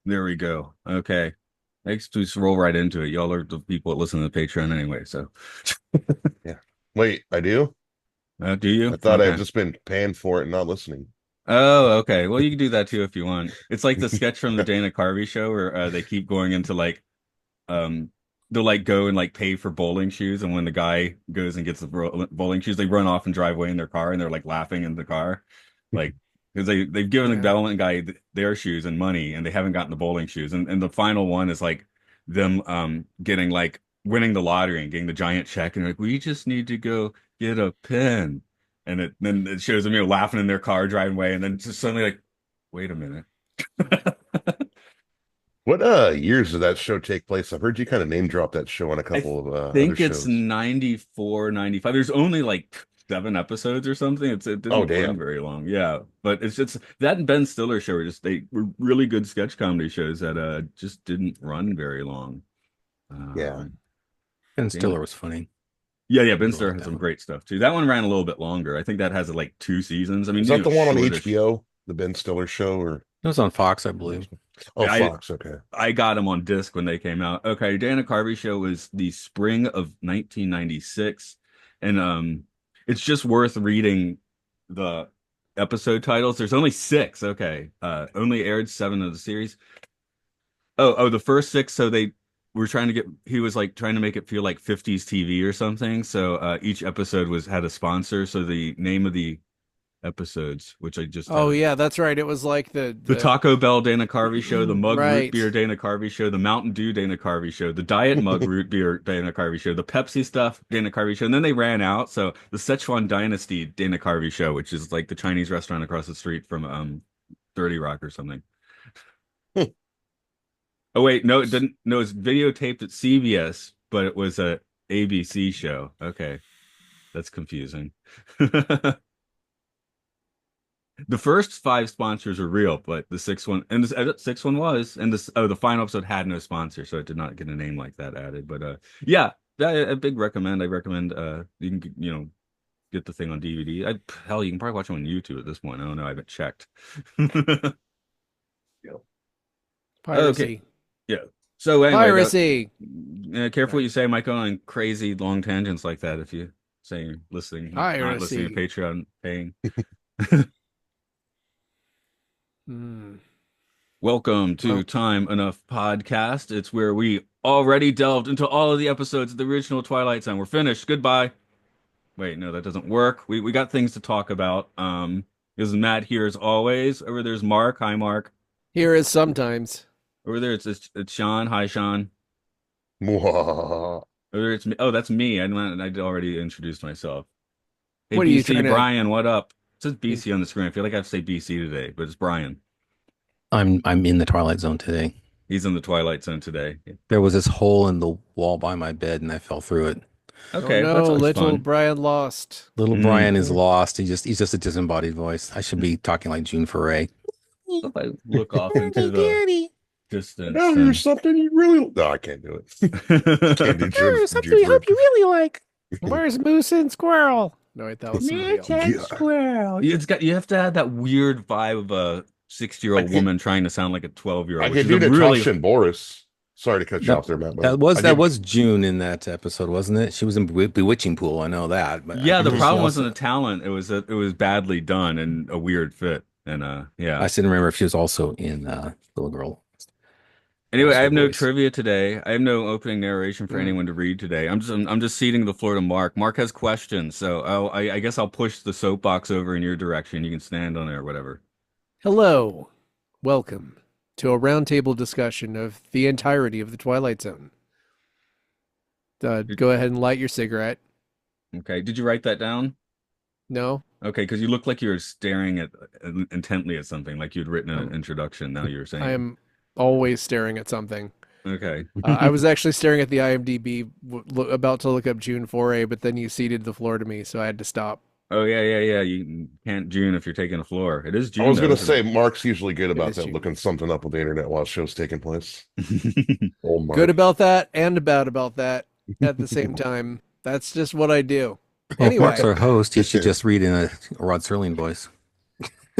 There we go. Okay. Let's just roll right into it. Y'all are the people that listen to the Patreon anyway. So, Yeah. Wait, I do? do I you? thought I've Okay. just been paying for it and not listening. Oh, okay. Well, you can do that too if you want. It's like the sketch from the Dana Carvey show where they keep going into like um they'll like go and like pay for bowling shoes, and when the guy goes and gets the bowling shoes, they run off and drive away in their car, and they're like laughing in the car, like because they've given the Yeah. bowling guy their shoes and money, and they haven't gotten the bowling shoes, and the final one is like them getting like winning the lottery and getting the giant check, and they're like, we just need to go get a pen, and then it shows them, laughing in their car driving away, and then just suddenly like, wait a minute. What years did that show take place? I've heard you kind of name drop that show on a I couple of other think it's shows. 94, 95. There's only like 7 episodes or something. It Oh, didn't run damn. very long. Yeah. But it's just that and Ben Stiller show they were really good sketch comedy shows that just didn't run very long. Yeah. Um Ben damn. Stiller was funny. Yeah, Ben Really Stiller like has that some one. great stuff too. That one ran a little bit longer. I think that has like 2 seasons. I mean, Is that the one on shortish. HBO, the Ben Stiller show, or It was on Fox, I believe. oh, I Fox? Okay. I got them on disc when they came out. Okay, Dana Carvey show was the spring of 1996, and it's just worth reading the episode titles. There's only six. Okay, only aired seven of the series. Oh, the first six. So they were trying to get. He was like trying to make it feel like 50s TV or something. So each episode was had a sponsor. So the name of the episodes, which I just had Oh a yeah, that's right. It was like the the Taco Bell Dana Carvey show, the mug root right. beer Dana Carvey show, the Mountain Dew Dana Carvey show, the Diet Mug root beer Dana Carvey show, the Pepsi stuff Dana Carvey show, and then they ran out. So the Szechuan Dynasty Dana Carvey show, which is like the Chinese restaurant across the street from 30 Rock or something. Oh wait, no, it didn't. No, it's videotaped at CBS, but it was a ABC show. Okay, that's confusing. The first five sponsors are real, but the sixth one and the sixth one was, and the final episode had no sponsor, so it did not get a name like that added. But yeah, a big recommend. I recommend you can get the thing on DVD. Hell, you can probably watch it on YouTube at this point. I don't know. I haven't checked. Okay, Piracy. yeah. So anyway, Piracy. careful what you say, Michael, on crazy long tangents like that. If you say you're listening, not listening to Piracy. Patreon, paying. Hmm. Welcome to Well, Time Enough Podcast. It's where we already delved into all of the episodes of the original Twilight Zone. We're finished. Goodbye. Wait, no, that doesn't work. We got things to talk about. This is Matt here as always. Over there's Mark. Hi, Mark. here is sometimes. Over there it's Sean. Hi, Sean. Mwah. Over there it's me. Oh, that's me. I'd already introduced myself. Hey, What are you BC, trying to? Brian, what up? It says BC on the screen. I feel like I have to say BC today, but it's Brian. I'm in the Twilight Zone today. He's in the Twilight Zone today. There was this hole in the wall by my bed and I fell through it. Oh Okay, that's no, always little fun. Brian lost. Little Mm. Brian is lost. He's just a disembodied voice. I should be talking like June Foray. If I look off into the distance, Now here's then something you really. No, I can't do it. Can't do June's like. Where's Moose and Squirrel? No, wait, that was somebody else. Yeah. Squirrel. You have to have that weird vibe of a I 60-year-old could woman trying to sound like a 12-year-old, I which could is a do really Natasha and Boris. Sorry to cut you That off there, Matt, but that was I that did. was June in that episode, wasn't it? She was in Bewitching Pool. I know that, but I yeah. think The Mhm. problem she wasn't also. the talent; it was badly done and a weird fit. And I yeah. just didn't remember if she was also in Little Girl. That Anyway, was I her have no voice. trivia today. I have no opening narration for Mm. anyone to read today. I'm just ceding the floor to Mark. Mark has questions, so I guess I'll push the soapbox over in your direction. You can stand on it or whatever. Hello, welcome to a roundtable discussion of the entirety of the Twilight Zone. Go ahead and light your cigarette. Okay. Did you write that down? No, Okay, because you looked like you were staring at intently at something, like you'd written an um, introduction. Now you're I saying, am always staring at something. okay, I was actually staring at the IMDb, about to look up June 4A, but then you ceded the floor to me, so I had to stop. oh yeah. You can't June if you're taking a floor. It is I June was though, gonna isn't say Mark's usually good It about is that, June. looking something up on the internet while show's taking place. it? Old Good Mark. about that and bad about that at the same time. That's just what I do. Well, if Mark's Anyway, our host, he should just read in a Rod Serling voice.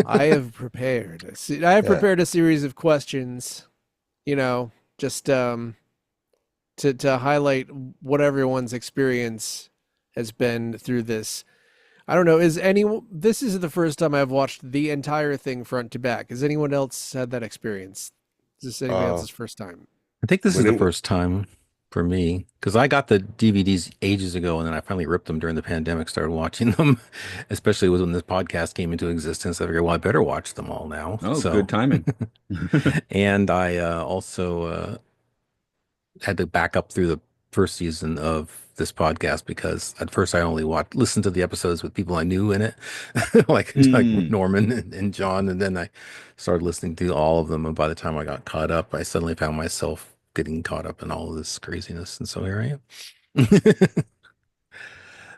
I have prepared. I have Yeah. prepared a series of questions you know, just to highlight what everyone's experience has been through this. I don't know. This is the first time I've watched the entire thing front to back. Has anyone else had that experience? Is this anybody Uh, else's first time? I think this is when the it, first time for me because I got the DVDs ages ago and then I finally ripped them during the pandemic, started watching them, especially when this podcast came into existence. I figured, well, I better watch them all now. Oh, So, good timing. and I also had to back up through the first season of this podcast because at first I only listened to the episodes with people I knew in it, like Mm. Norman and John, and then I started listening to all of them. And by the time I got caught up, I suddenly found myself getting caught up in all of this craziness, and so here I am.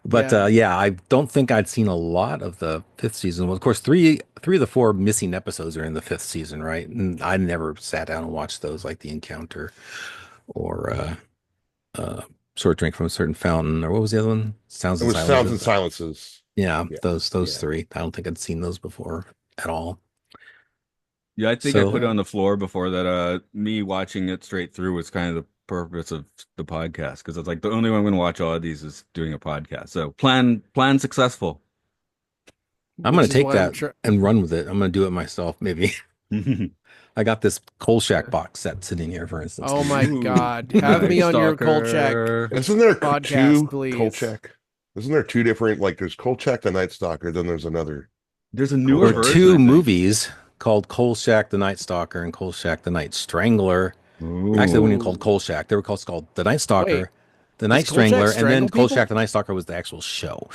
But Yeah. yeah, I don't think I'd seen a lot of the fifth season. Well, of course, three of the four missing episodes are in the fifth season, right? And I never sat down and watched those, like The Encounter or uh Short Drink from a Certain Fountain, or what was the other one? Sounds it and was Sounds and Silences. Silences. Yeah, Yeah. those Yeah. three. I don't think I'd seen those before at all. Yeah, I think I put it So on the floor before that. Me watching it straight through was kind of the purpose of the podcast because it's like the only way I'm going to watch all of these is doing a podcast. So plan successful. I'm gonna Which is take why I'm that trying. and run with it. I'm gonna do it myself, maybe. I got this Kolchak box set sitting here, for instance. Oh my Ooh, God. Have Night me on your Kolchak Stalker. Isn't there podcast, two please. Kolchak? Isn't there two different, like there's Kolchak the Night Stalker, then there's another There's a There newer were Kolchak. version, I two think. movies called Kolchak the Night Stalker and Kolchak the Night Strangler. Actually, they weren't even called Ooh. Kolchak. They were called The Night Wait, Stalker, The does Night Kolchak Strangler, and then strangle people? Kolchak the Night Stalker was the actual show.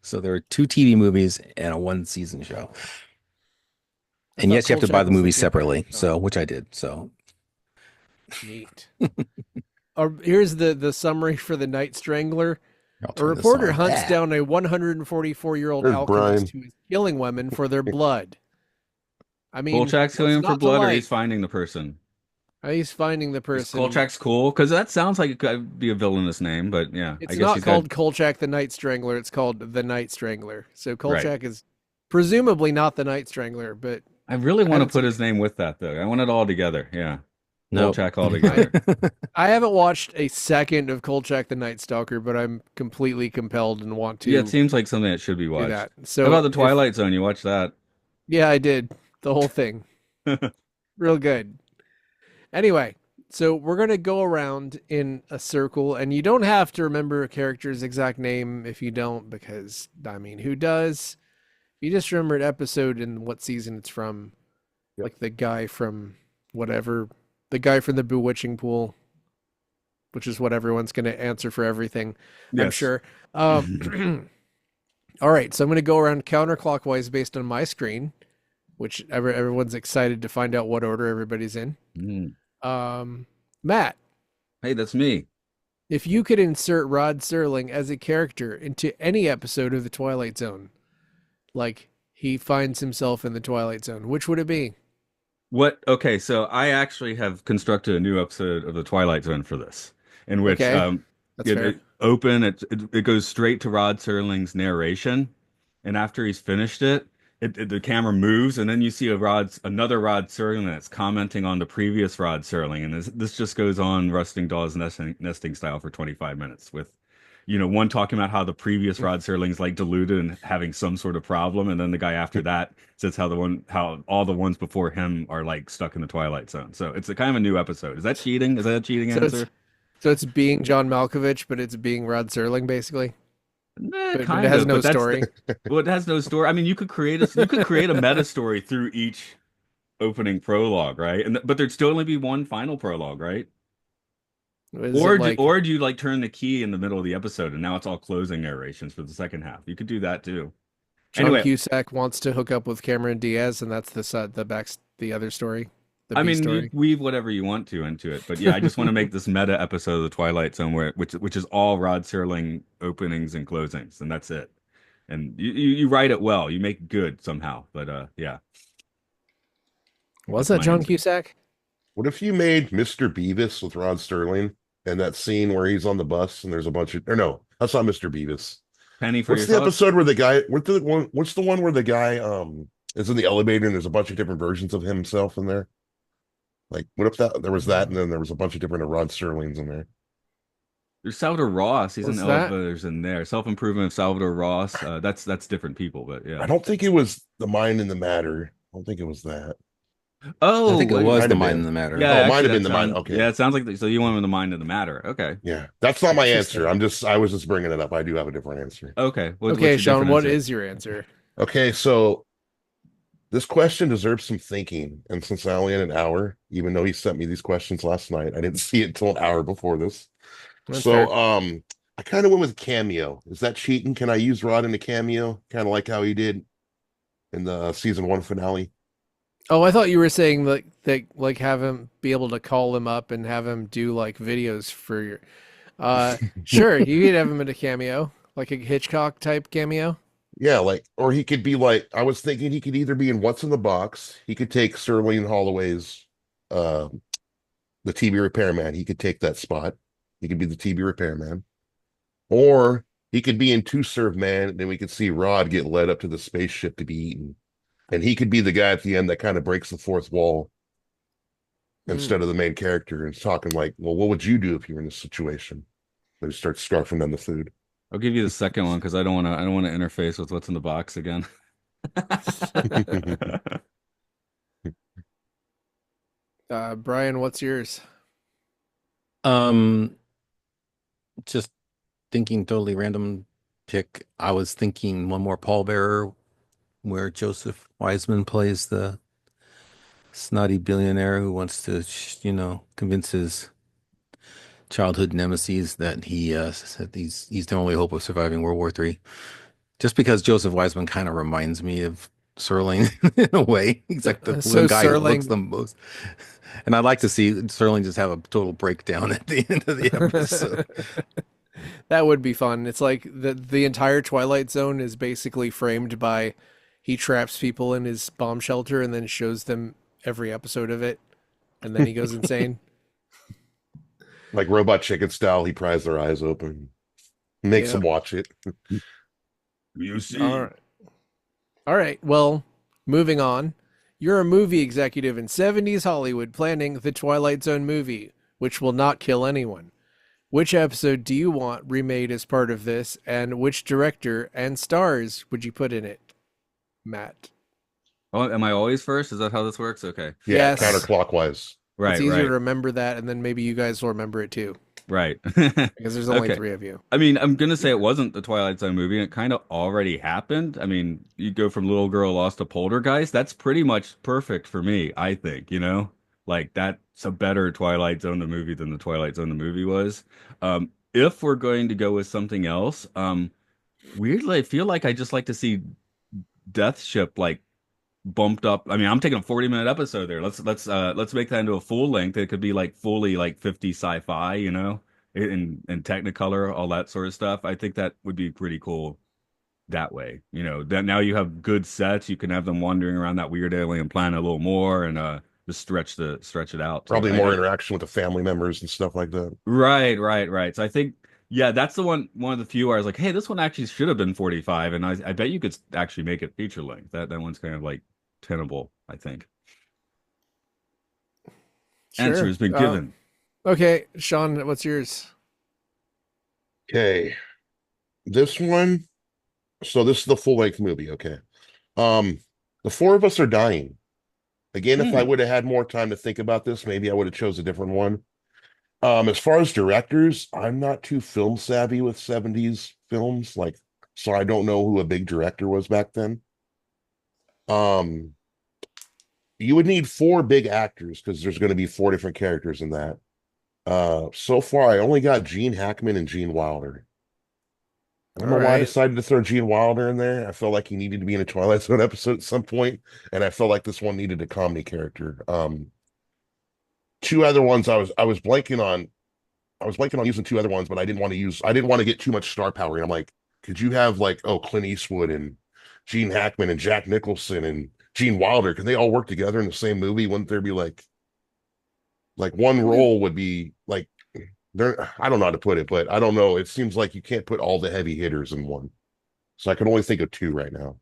So there were two TV movies and a one season show. I And thought yes, you have to buy Kolchak the was the movies kid playing separately. the So song. which I did. So Neat. Here's the summary for the Night Strangler. I'll A turn this reporter on. hunts Ah. down a 144-year-old There's alchemist Brian. who is killing women for their blood. I mean, Kolchak's what's going for not to blood, or like? he's finding the person. He's finding the Is person. Kolchak's cool? Because that sounds like it could be a villainous name, but yeah, I It's guess not he's got called Kolchak the Night Strangler. It's called the Night Strangler. So right. Kolchak is presumably not the Night Strangler, but I really I want to haven't put seen his it. name with that though. I want it all together. Yeah, Nope. Kolchak all together. I haven't watched a second of Kolchak the Night Stalker, but I'm completely compelled and want Yeah, it to seems like something that should be do watched. that. How So about the Twilight Zone? You watch that? yeah, I did the whole thing. Real good. Anyway, so we're going to go around in a circle, and you don't have to remember a character's exact name if you don't, because, I mean, who does? You just remember an episode and what season it's from. Yep. Like the guy from whatever, the guy from the Bewitching Pool, which is what everyone's going to answer for everything, I'm Yes. sure. All right, so I'm going to go around counterclockwise based on my screen, which everyone's excited to find out what order everybody's in. Matt, Hey, that's me. if you could insert Rod Serling as a character into any episode of The Twilight Zone, like he finds himself in the Twilight Zone, which would it be? What? Okay, so I actually have constructed a new episode of the Twilight Zone for this, in which Okay, that's fair. it goes straight to Rod Serling's narration, and after he's finished the camera moves, and then you see another Rod Serling that's commenting on the previous Rod Serling, and this just goes on Rusting Dolls nesting style for 25 minutes with, one talking about how the previous Rod Serling's like deluded and having some sort of problem, and then the guy after that says how all the ones before him are like stuck in the Twilight Zone. So it's a kind of a new episode. Is that cheating? Is that a cheating So answer? it's being John Malkovich, but it's being Rod Serling, basically. But Kind it has of, no but that's story. well, it has no story. I mean, you could create a meta story through each opening prologue, right? But there'd still only be one final prologue, right? Is Or it like do you like turn the key in the middle of the episode and now it's all closing narrations for the second half? You could do that too. John Anyway, Cusack wants to hook up with Cameron Diaz, and that's the other story, the I B mean, you story. weave whatever you want to into it, but yeah, I just want to make this meta episode of the Twilight Zone which is all Rod Serling openings and closings, and that's it. And you write it well, you make it good somehow. But yeah, Was that's that my John answer. Cusack? What if you made Mr. Beavis with Rod Serling and that scene where he's on the bus and there's a bunch of, or no, that's not Mr. Beavis. Penny for What's your the thoughts? episode where the guy, what's the one where the guy is in the elevator and there's a bunch of different versions of himself in there? Like, what if that there was that, and then there was a bunch of different Rod Serlings in there? There's Salvador Ross. He's in What's that? Elevators in there. Self-Improvement of Salvador Ross. That's different people, but I yeah. don't think it was the Mind and the Matter. I don't think it was that. I Oh, think it wait. was Might the have mind been. in the matter. Yeah, Oh, it might actually, have been that the Mind. sounds. Okay. Yeah, it sounds like so. You went with the mind of the matter. Okay, Yeah, that's not my answer. Interesting. I was just bringing it up. I do have a different answer. okay. What's Okay, your Sean, different what answer? is your answer? Okay, so this question deserves some thinking. And since I only had an hour, even though he sent me these questions last night, I didn't see it until an hour before this. That's So, fair. I kind of went with cameo. Is that cheating? Can I use Rod in a cameo? Kind of like how he did in the season one finale. Oh, I thought you were saying like have him be able to call him up and have him do like videos for your. Sure, you could have him in a cameo, like a Hitchcock type cameo. Yeah, like, or he could be like, I was thinking he could either be in What's in the Box. He could take Sterling Holloway's, uh, the TB repairman. He could take that spot. He could be the TB repairman. Or he could be in Two Serve Man, and then we could see Rod get led up to the spaceship to be eaten. And he could be the guy at the end that kind of breaks the fourth wall Hmm. instead of the main character and talking like, well, what would you do if you were in this situation? They start scarfing down the food. I'll give you the second one because I don't want to. I don't want to interface with what's in the box again. Brian, what's yours? Um, just thinking totally random pick. I was thinking one more pallbearer where Joseph Wiseman plays the snotty billionaire who wants to, convince his childhood nemesis that he's the only hope of surviving World War III. Just because Joseph Wiseman kind of reminds me of Serling in a way. He's like the So one guy who looks Serling, the most. And I'd like to see Serling just have a total breakdown at the end of the episode. that would be fun. It's like the entire Twilight Zone is basically framed by he traps people in his bomb shelter and then shows them every episode of it, and then he goes insane. Like Robot Chicken style, he pries their eyes open, makes them Yep. watch it. You All see. right. All right. Well, moving on. You're a movie executive in 70s Hollywood planning the Twilight Zone movie, which will not kill anyone. Which episode do you want remade as part of this, and which director and stars would you put in it? Matt. Oh, am I always first? Is that how this works? Okay. Yeah, Yes. counterclockwise. It's Right, easier to right, remember that, and then maybe you guys will remember it too, right. because there's only Okay. three of you. I mean, I'm gonna say it wasn't the Twilight Zone movie. It kind of already happened. I mean, you go from Little Girl Lost to Poltergeist. That's pretty much perfect for me, I think, Like that's a better Twilight Zone the movie than the Twilight Zone the movie was. If we're going to go with something else, weirdly, I feel like I just like to see Death Ship like bumped up. I mean, I'm taking a 40-minute episode there. Let's make that into a full length. It could be like fully like 50 sci-fi, in Technicolor, all that sort of stuff. I think that would be pretty cool that way. That now you have good sets. You can have them wandering around that weird alien planet a little more and just stretch it out. So Probably more interaction with the family members and stuff like that. right, right, right. So I think yeah, that's the one of the few where I was like, hey, this one actually should have been 45, and I bet you could actually make it feature length. That one's kind of like tenable, I think. Answer Sure. has been given. Okay, Sean, what's yours? Okay, this one. So this is the full length movie. Okay. Um, the four of us are dying. Again, if I Hmm. would have had more time to think about this, maybe I would have chose a different one. As far as directors, I'm not too film savvy with 70s films, so I don't know who a big director was back then. Um, you would need four big actors because there's going to be four different characters in that. So far I only got Gene Hackman and Gene Wilder. I don't All know why I right. decided to throw Gene Wilder in there. I felt like he needed to be in a Twilight Zone episode at some point, and I felt like this one needed a comedy character. Two other ones I was blanking on. I was blanking on using two other ones, but I didn't want to get too much star power. And I'm like, could you have like, oh, Clint Eastwood and Gene Hackman and Jack Nicholson and Gene Wilder? Can they all work together in the same movie? Wouldn't there be like one role would be like there? I don't know how to put it, but I don't know. It seems like you can't put all the heavy hitters in one. So I can only think of two right now.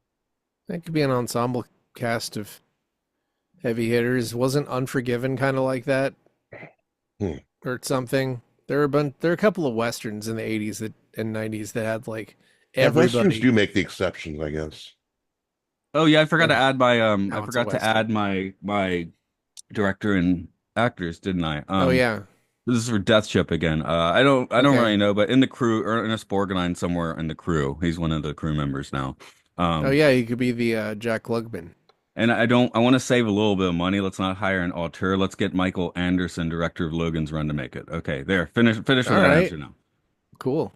That could be an ensemble cast of heavy hitters. Wasn't Unforgiven kind of like that Hmm. or something? There are a couple of westerns in the 80s and 90s that had like Yeah, Westerns do everybody make the exceptions, I guess. Oh yeah, I forgot to and add my I now it's a forgot to western. add my director and actors, didn't I? Oh yeah. This is for Death Ship again. I don't Okay. really know, but in the crew or in a Sporganine somewhere in the crew, he's one of the crew members now. Oh Um, yeah, you could be the Jack Klugman. and I want to save a little bit of money. Let's not hire an auteur. Let's get Michael Anderson, director of Logan's Run, to make it. Okay, there. Finish with All that right. answer now. Cool.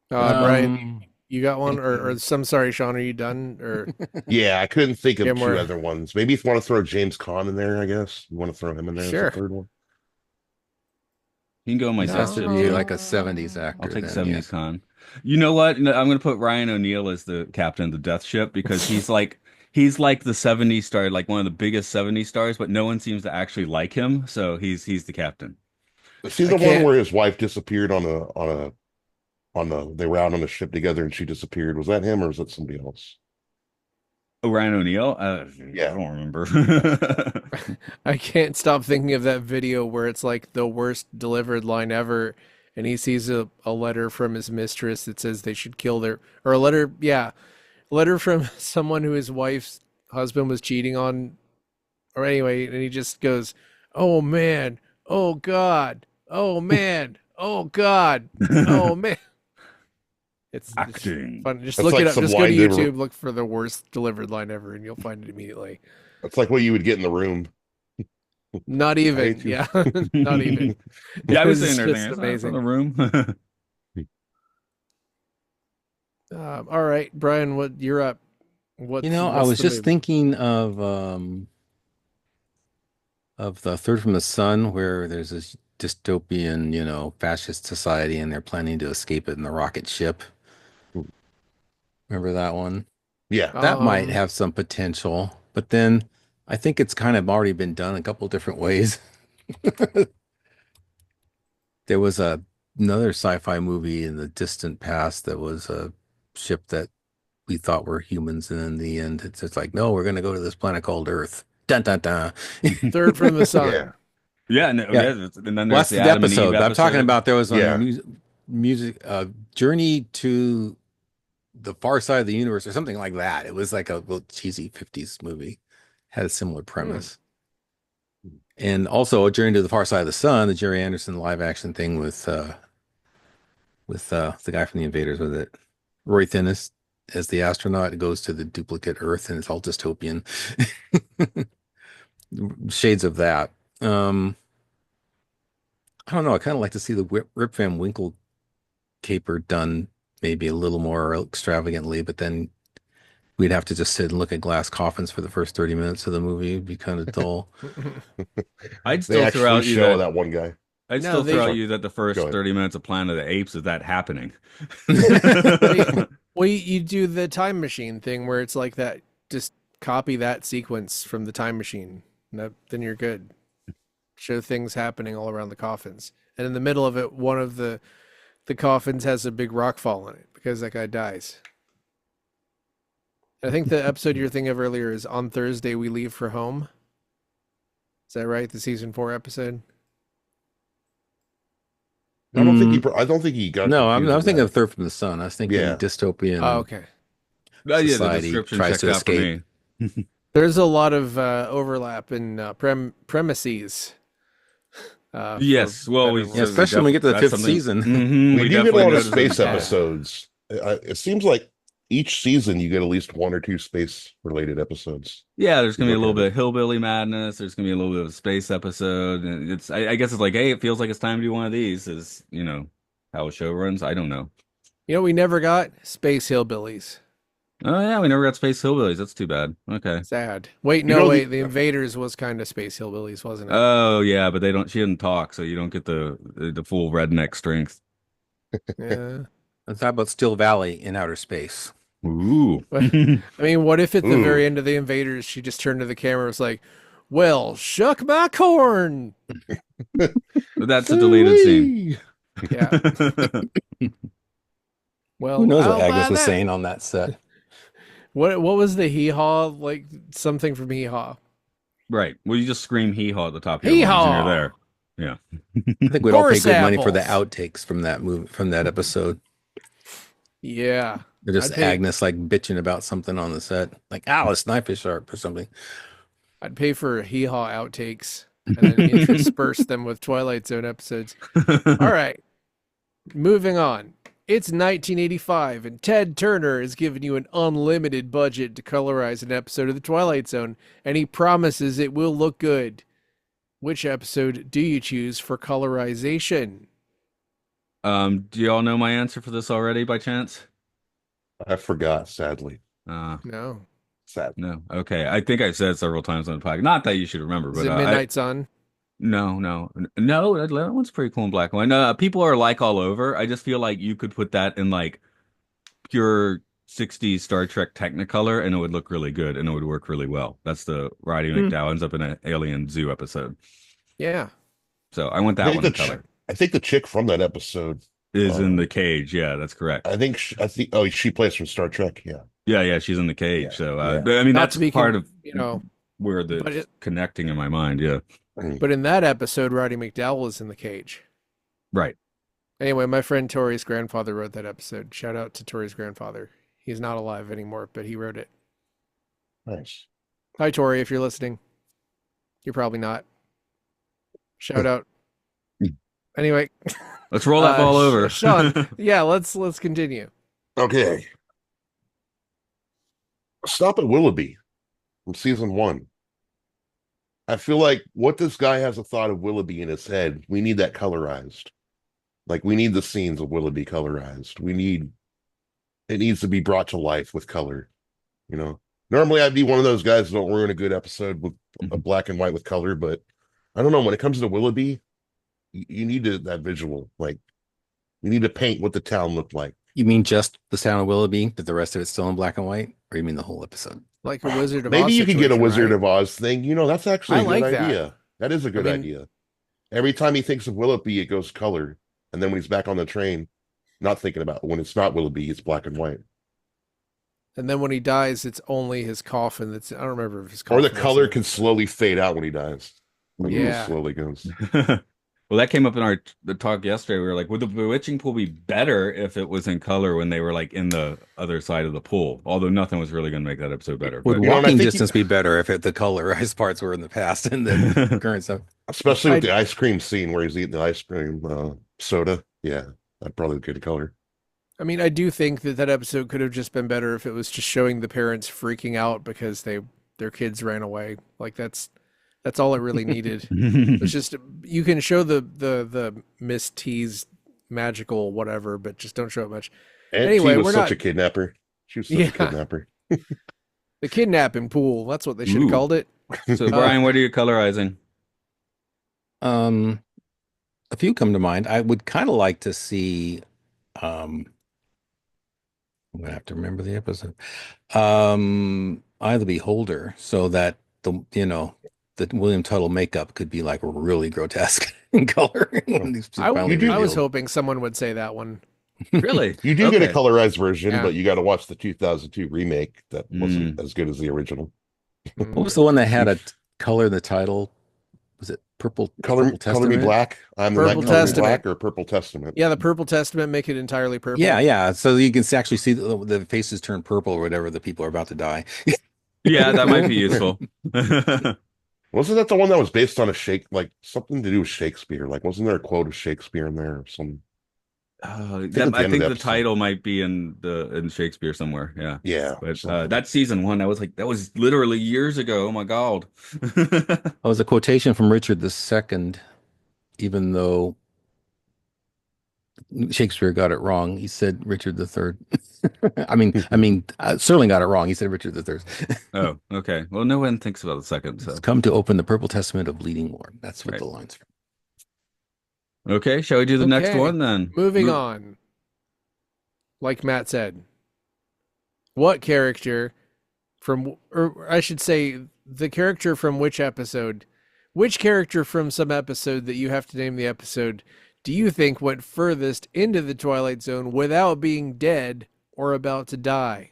Brian, Um, you got one or some sorry, Sean, are you done or Yeah, I couldn't think of yeah, two more other ones. Maybe if you want to throw James Caan in there, I guess. You want to throw him in there as the sure. third one? You can go in my it has Death to Ship be too. like a 70s I'll actor take then, yeah. 70s con. You know what? No, I'm gonna put Ryan O'Neal as the captain of the Death Ship because he's like the 70s star, like one of the biggest 70s stars, but no one seems to actually like him, so he's the captain. See I the one can't where his wife disappeared on the they were out on a ship together and she disappeared. Was that him or was that somebody else? Oh, Ryan O'Neal? I Yeah. don't remember. I can't stop thinking of that video where it's like the worst delivered line ever and he sees a letter from his mistress that says they should kill their or a letter, yeah, a letter from someone who his wife's husband was cheating on or anyway, and he just goes, "Oh man, oh God, oh man, oh God, oh man." It's Acting. fun. Just That's look it like up. some Just go to line they were, YouTube, look for the worst delivered line ever, and you'll find it immediately. that's like what you would get in the room. Not I even, hate you. yeah, not even. Yeah, I was It's sitting there just thinking, is that from amazing. the room? All right, Brian, what you're up? You know, I What's was the just movie? thinking of the Third from the Sun, where there's this dystopian, fascist society, and they're planning to escape it in the rocket ship. Remember that one? Yeah. That might Um, have some potential, but then I think it's kind of already been done a couple different ways. There was another sci-fi movie in the distant past that was a ship that we thought were humans, and in the end, it's just like, no, we're going to go to this planet called Earth. Dun dun dun. Third from the Yeah. Sun. Yeah, no, Yeah, yeah, and then well, there's that's the the Adam and Eve episode. But I'm talking episode. about there was a Yeah. music journey to the far side of the universe or something like that. It was like a little cheesy 50s movie. Had a similar Hmm. premise. And also a journey to the far side of the sun, the Jerry Anderson live action thing with the guy from the Invaders with it. Roy Thinnis as the astronaut goes to the duplicate Earth and it's all dystopian. Shades of that. I don't know. I kind of like to see the Rip Van Winkle caper done maybe a little more extravagantly, but then we'd have to just sit and look at glass coffins for the first 30 minutes of the movie. It'd be kind of dull. I'd They still throw actually out you show that that one guy. I'd No, still throw out they Sorry. you that the Go first ahead. 30 minutes of Planet of the Apes is that happening. they well, you do the time machine thing where it's like that. Just copy that sequence from the time machine. Then you're good. Show things happening all around the coffins, and in the middle of it, one of the coffins has a big rock fall in it because that guy dies. I think the episode you're thinking of earlier is On Thursday We Leave for Home. Is that right? The season 4 episode? I don't think he got No, confused I with was thinking that. of Third from the Sun. I was thinking Yeah. Oh, dystopian okay. Oh, yeah, the society description tries checked to out for escape. me. There's a lot of overlap in premises. Yes, well, we Yeah, especially when we get to the fifth season. Mhm, We we do get a definitely lot of noticed space that. Yeah. episodes. It seems like each season you get at least one or two space related episodes. Yeah, there's gonna be a Look little at bit it. of hillbilly madness. There's gonna be a little bit of a space episode, and I guess it's like, hey, it feels like it's time to do one of these. Is how a show runs. I don't know. You know, we never got Space Hillbillies. Oh yeah, we never got space hillbillies. That's too bad. Okay. Sad. Wait, You no, know wait. the The Invaders was kind of Space Hillbillies, wasn't it? Oh yeah, but they don't. She didn't talk, so you don't get the full redneck strength. Yeah. Let's talk about Still Valley in outer space. Ooh. I mean, what if at the Ooh. very end of The Invaders, she just turned to the camera and was like, well, shuck my corn. That's a deleted scene. Yeah. Well, Who knows what I'll Agnes buy was that. saying on that set? What was the hee haw? Like something from hee haw. Right. Well, you just scream hee haw at the top of your Hee lungs and you're haw. there. Yeah. I think we'd all pay Horse good money for the apples. outtakes from that movie, from that episode. Yeah. They're just I'd pay, Agnes like bitching about something on the set, like Alice, knife is sharp or something. I'd pay for hee haw outtakes and then intersperse them with Twilight Zone episodes. All right. Moving on. It's 1985, and Ted Turner has given you an unlimited budget to colorize an episode of The Twilight Zone, and he promises it will look good. Which episode do you choose for colorization? Do y'all know my answer for this already by chance? I forgot, sadly. No. Sad. No. Okay. I think I said it several times on the podcast. Not that you should remember, Is but it Midnight Sun? no, that one's pretty cool in black and white. No, people are like all over. I just feel like you could put that in like pure 60s Star Trek Technicolor and it would look really good and it would work really well. That's the Roddy McDowell ends up in an Alien Zoo episode. Yeah. So I want that one in color. I think the chick from that episode Is in the cage. Yeah, that's correct. I think oh, she plays from Star Trek. Yeah. Yeah, she's in the cage. Yeah, So yeah. I mean Not that's to be part of where but the it- connecting in my mind. Yeah. But in that episode, Roddy McDowell is in the cage. Right. Anyway, my friend Tori's grandfather wrote that episode. Shout out to Tori's grandfather. He's not alive anymore, but he wrote it. Nice. Hi, Tori, if you're listening. You're probably not. Shout out. Anyway, Let's roll that ball over. Sean, yeah, let's continue. Okay. Stop at Willoughby from season 1. I feel like what this guy has a thought of Willoughby in his head, we need that colorized. Like we need the scenes of Willoughby colorized. It needs to be brought to life with color. You know, normally I'd be one of those guys that don't ruin a good episode with a black and white with color, but I don't know. When it comes to Willoughby, you need that visual. Like you need to paint what the town looked like. You mean just the sound of Willoughby, that the rest of it's still in black and white, or you mean the whole episode? Like a Wizard of Oz. Maybe you could get a situation, Wizard right? of Oz thing. You know, that's actually I a good like that. idea. That is a good idea. Every time he thinks of Willoughby, it goes color. And then when he's back on the train, not thinking about it. When it's not Willoughby, it's black and white. And then when he dies, it's only his coffin. I don't remember if his Or coffin. the color was- can slowly fade out when he dies. Like, it Yeah. slowly goes. Well, that came up in the talk yesterday. We were like, would the bewitching pool be better if it was in color when they were like in the other side of the pool? Although nothing was really going to make that episode better. Would But You know, and I walking think distance be better if the colorized parts were in the past and the current stuff? Especially with the ice cream scene where he's eating the ice cream soda. Yeah, that'd probably get a color. I mean, I do think that episode could have just been better if it was just showing the parents freaking out because their kids ran away. Like that's all it really needed. It's just you can show the Miss T's magical whatever, but just don't show it much. And Anyway, she was we're such not- a kidnapper. She was such Yeah. a kidnapper. The kidnapping pool. That's what they should have Ooh. called it. So, Brian, what are you colorizing? A few come to mind. I would kind of like to see, I'm gonna have to remember the episode. Eye the Beholder, so that the William Tuttle makeup could be like really grotesque in color. when he's I finally You do- was revealed. hoping someone would say that one. Really? You do get a Okay. colorized version, Yeah. but you got to watch the 2002 remake that wasn't as good as the original. What was the one that had a color in the title? Was it Purple Color Me Testament? Black. I'm the Purple Night Color Me Testament. Black or Purple Testament. Yeah, the Purple Testament make it entirely purple. Yeah. So you can actually see the faces turn purple or whatever. The people are about to die. Yeah, that might be useful. Wasn't that the one that was based on like something to do with Shakespeare? Like, wasn't there a quote of Shakespeare in there or some? I at the end of think the the episode. title might be in Shakespeare somewhere. Yeah. Yeah. But something. that's season 1. That was literally years ago. Oh my God. That was a quotation from Richard II, even though Shakespeare got it wrong. He said Richard III. I mean, Serling got it wrong. He said Richard III. Oh, okay. Well, no one thinks about the second. So It's come to open the Purple Testament of Bleeding War. That's what Right. the line's from. okay, shall we do the next Okay. one then? Moving on. Like Matt said, what character or I should say, the character from which episode, which character from some episode that you have to name the episode, do you think went furthest into the Twilight Zone without being dead or about to die?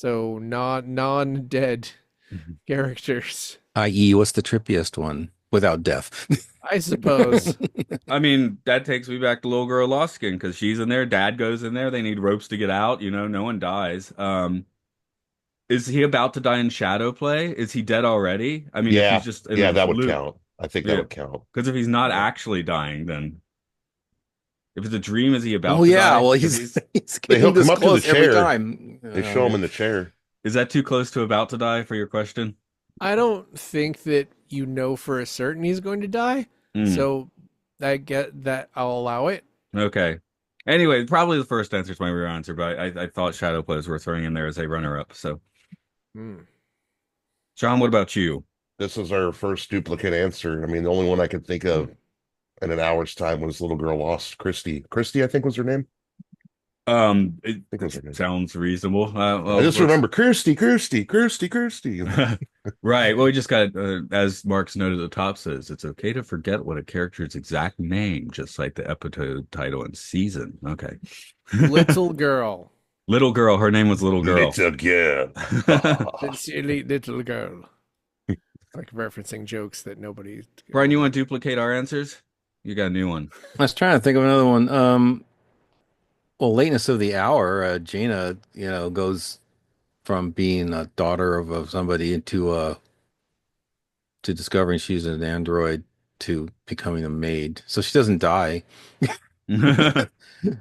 So non-dead characters, I.e., what's the trippiest one without death? I suppose. I mean, that takes me back to Little Girl Lost Skin because she's in there, dad goes in there, they need ropes to get out, no one dies. Is he about to die in shadow play? Is he dead already? I mean, if he's Yeah, just in yeah, a that would loop, count. I think that yeah. would count. Because if he's not Yeah. actually dying, then if it's a dream, is he Oh about to yeah, die? well 'Cause he's They getting hook him this up to the close every chair. time. They show him in the chair. Is that too close to about to die for your question? I don't think that you know for a certain he's going to die. Hmm. So I get that, I'll allow it. Okay. Anyway, probably the first answer is my real answer, but I thought shadow play was worth throwing in there as a runner-up. So, Hmm. John, what about you? This is our first duplicate answer. I mean, the only one I could think of in an hour's time was Little Girl Lost. Christy. Christy, I think was her name. It, I think was her it name. sounds reasonable. I Well, just remember Kirsty. right. Well, we just got, as Mark's note at the top says, it's okay to forget what a character's exact name, just like the episode title and season. Okay. Little girl. Little girl. Her name was Little Girl. Little girl. Sincerely, little girl. Like referencing jokes that nobody. Brian, you want to duplicate our answers? You got a new one. I was trying to think of another one. Well, lateness of the hour, Jaina, goes from being a daughter of somebody to discovering she's an android to becoming a maid. So she doesn't die.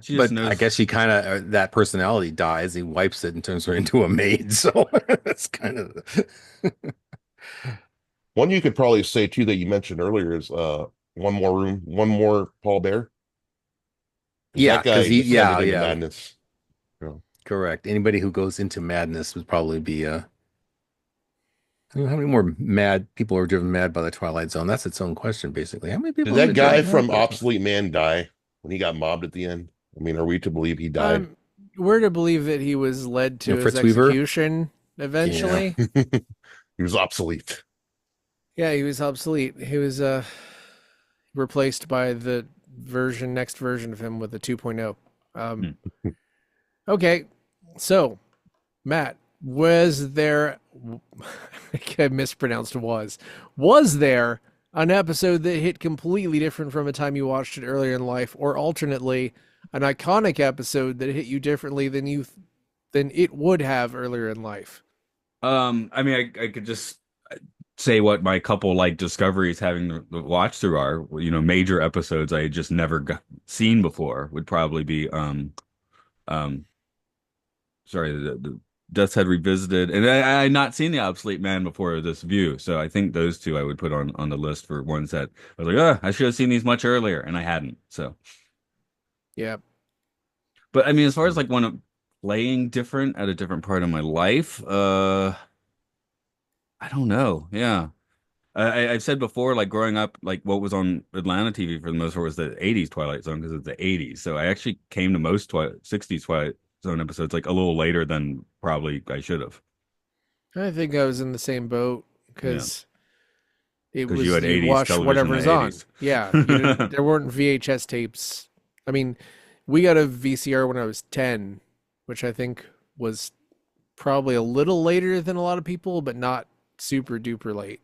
She just But I knows. guess she kind of that personality dies. He wipes it and turns her into a maid. So that's kind of One you could probably say too that you mentioned earlier is one more room, one more Paul Bear. yeah, That guy because he descended into yeah, madness. Yeah. correct. Anybody who goes into madness would probably be I don't know how many more mad people are driven mad by the Twilight Zone? That's its own question, basically. How many people Did have that been guy driven mad from by the Obsolete Man die when he got mobbed at the end? I mean, are we to believe he died? We're to believe that he was led to his Fritz Weaver? execution eventually. He was obsolete. Yeah, he was obsolete. He was replaced by the next version of him with a 2.0. Okay, so Matt, was there? I mispronounced Was there an episode that hit completely different from a time you watched it earlier in life, or alternately, an iconic episode that hit you differently than it would have earlier in life? I mean, I could just say what my couple like discoveries having the watch through are, major episodes I had just never seen before would probably be, um, sorry, the Death's Head Revisited, and I had not seen the Obsolete Man before this view, so I think those two I would put on the list for ones that I was like, oh, I should have seen these much earlier, and I hadn't. So, Yeah. but I mean, as far as like one of playing different at a different part of my life, I don't know. Yeah. I've said before, like growing up, like what was on Atlanta TV for the most part was the 80s Twilight Zone because it's the 80s. So I actually came to most 60s Twilight Zone episodes like a little later than probably I should have. I think I was in the same boat because it 'Cause was you had 80s watch television in whatever's the on. 80s. Yeah, there weren't VHS tapes. I mean, we got a VCR when I was 10, which I think was probably a little later than a lot of people, but not super duper late.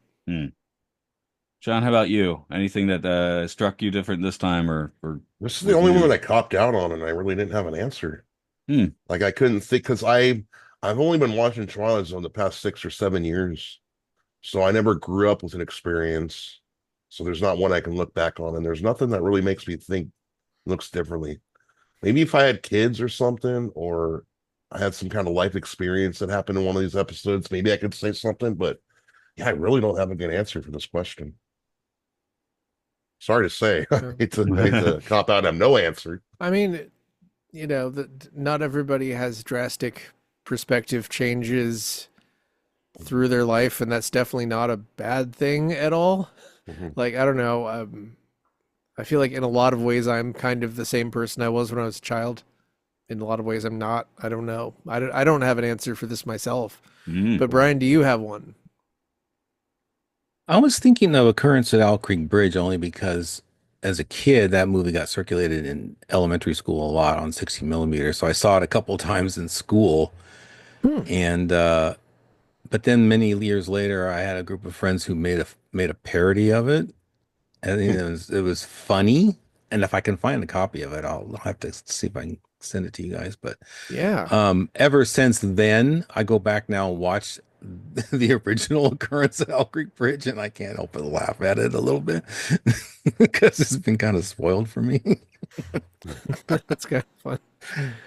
John, how about you? Anything that struck you different this time or This is the was only one new? that I copped out on, and I really didn't have an answer. Hmm. Like I couldn't think because I've only been watching Twilight Zone the past 6 or 7 years, so I never grew up with an experience. So there's not one I can look back on, and there's nothing that really makes me think looks differently. Maybe if I had kids or something, or I had some kind of life experience that happened in one of these episodes, maybe I could say something. But yeah, I really don't have a good answer for this question. Sorry to say, I hate to cop out and have no answer. I mean, not everybody has drastic perspective changes through their life, and that's definitely not a bad thing at all. Mhm. Like, I don't know. I feel like in a lot of ways I'm kind of the same person I was when I was a child. In a lot of ways I'm not. I don't know. I don't have an answer for this myself. Hmm. But Brian, do you have one? I was thinking of Occurrence at Owl Creek Bridge only because as a kid, that movie got circulated in elementary school a lot on 60 millimeter. So I saw it a couple times in school. And but then many years later, I had a group of friends who made a parody of it. I think it was funny. And if I can find a copy of it, I'll have to see if I can send it to you guys. But Yeah. ever since then, I go back now and watch the original occurrence at Elk Creek Bridge, and I can't help but laugh at it a little bit because it's been kind of spoiled for me. That's kind of fun.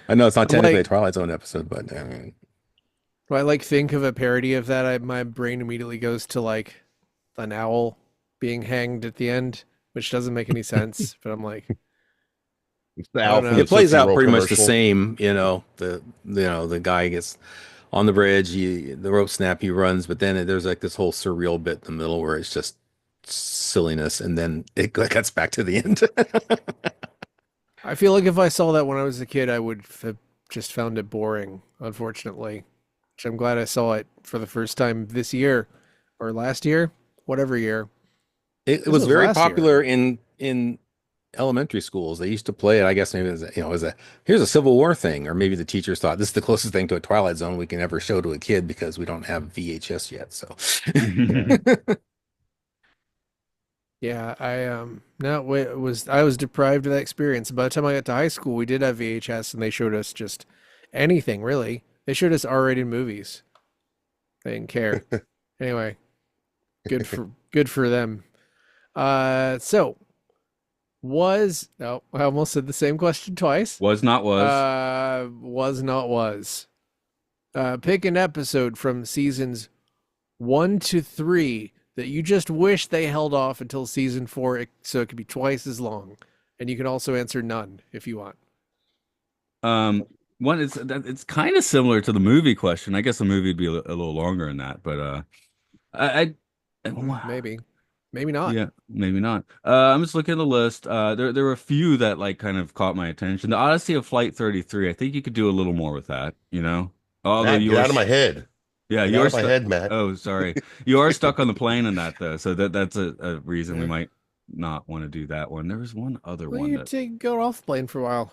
I know it's not I'm technically a like, Twilight Zone episode, but when I like think of a parody of that, my brain immediately goes to like an owl being hanged at the end, which doesn't make any sense. But I'm like, It's the I don't Al from know. the it plays Tootsie out Roll pretty much the commercial. same. The guy gets on the bridge, the rope snap, he runs, but then there's like this whole surreal bit in the middle where it's just silliness, and then it gets back to the end. I feel like if I saw that when I was a kid, I would have just found it boring, unfortunately. Which I'm glad I saw it for the first time this year or last year, whatever year. It This was was very last year. popular in elementary schools. They used to play it. I guess maybe here's a Civil War thing, or maybe the teachers thought this is the closest thing to a Twilight Zone we can ever show to a kid because we don't have VHS yet. So Yeah. Yeah, no, I was deprived of that experience. By the time I got to high school, we did have VHS and they showed us just anything really. They showed us R-rated movies. They didn't care. Anyway, good for them. So oh, I almost said the same question twice. Was not was. Was not was. Pick an episode from seasons 1 to 3 that you just wish they held off until season 4 so it could be twice as long. And you can also answer none if you want. One is that it's kind of similar to the movie question. I guess the movie would be a little longer than that, but Maybe. Maybe not. yeah, maybe not. I'm just looking at the list. There were a few that like kind of caught my attention. The Odyssey of Flight 33. I think you could do a little more with that, you know? Although Matt, get out of my head. yeah, Get out you're of my stuck. head, Matt. Oh, sorry. You are stuck on the plane in that though, so that's a reason we Yeah. might not want to do that one. There was one other Well, one you that take go off the plane for a while.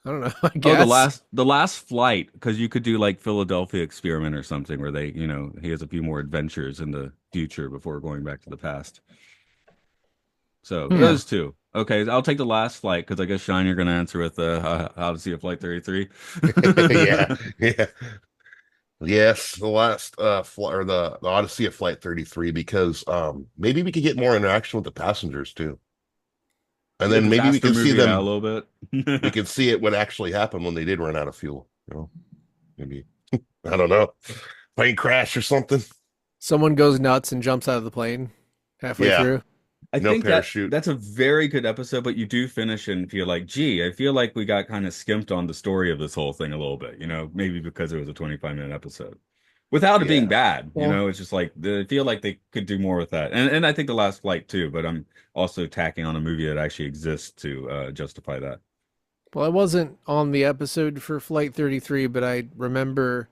I don't know. I oh, guess. the last flight, because you could do like Philadelphia Experiment or something where they, he has a few more adventures in the future before going back to the past. So Hmm. those two. Okay, I'll take the last flight because I guess Shine, you're going to answer with how to see a Flight 33. Yeah, yeah. Yes, the last flight or the Odyssey of Flight 33 because maybe we could get more interaction with the passengers too. And Yeah, then maybe we disaster can see movie it out a them little we bit. can see it what actually happened when they did run out of fuel, Maybe I don't know. Plane crash or something. Someone goes nuts and jumps out of the plane halfway Yeah, through. I no think parachute. that's a very good episode, but you do finish and feel like, gee, I feel like we got kind of skimped on the story of this whole thing a little bit, maybe because it was a 25-minute episode. Without it being Yeah. bad, Well, it's just like I feel like they could do more with that. And I think the last flight too, but I'm also tacking on a movie that actually exists to justify that. I wasn't on the episode for Flight 33, but I remember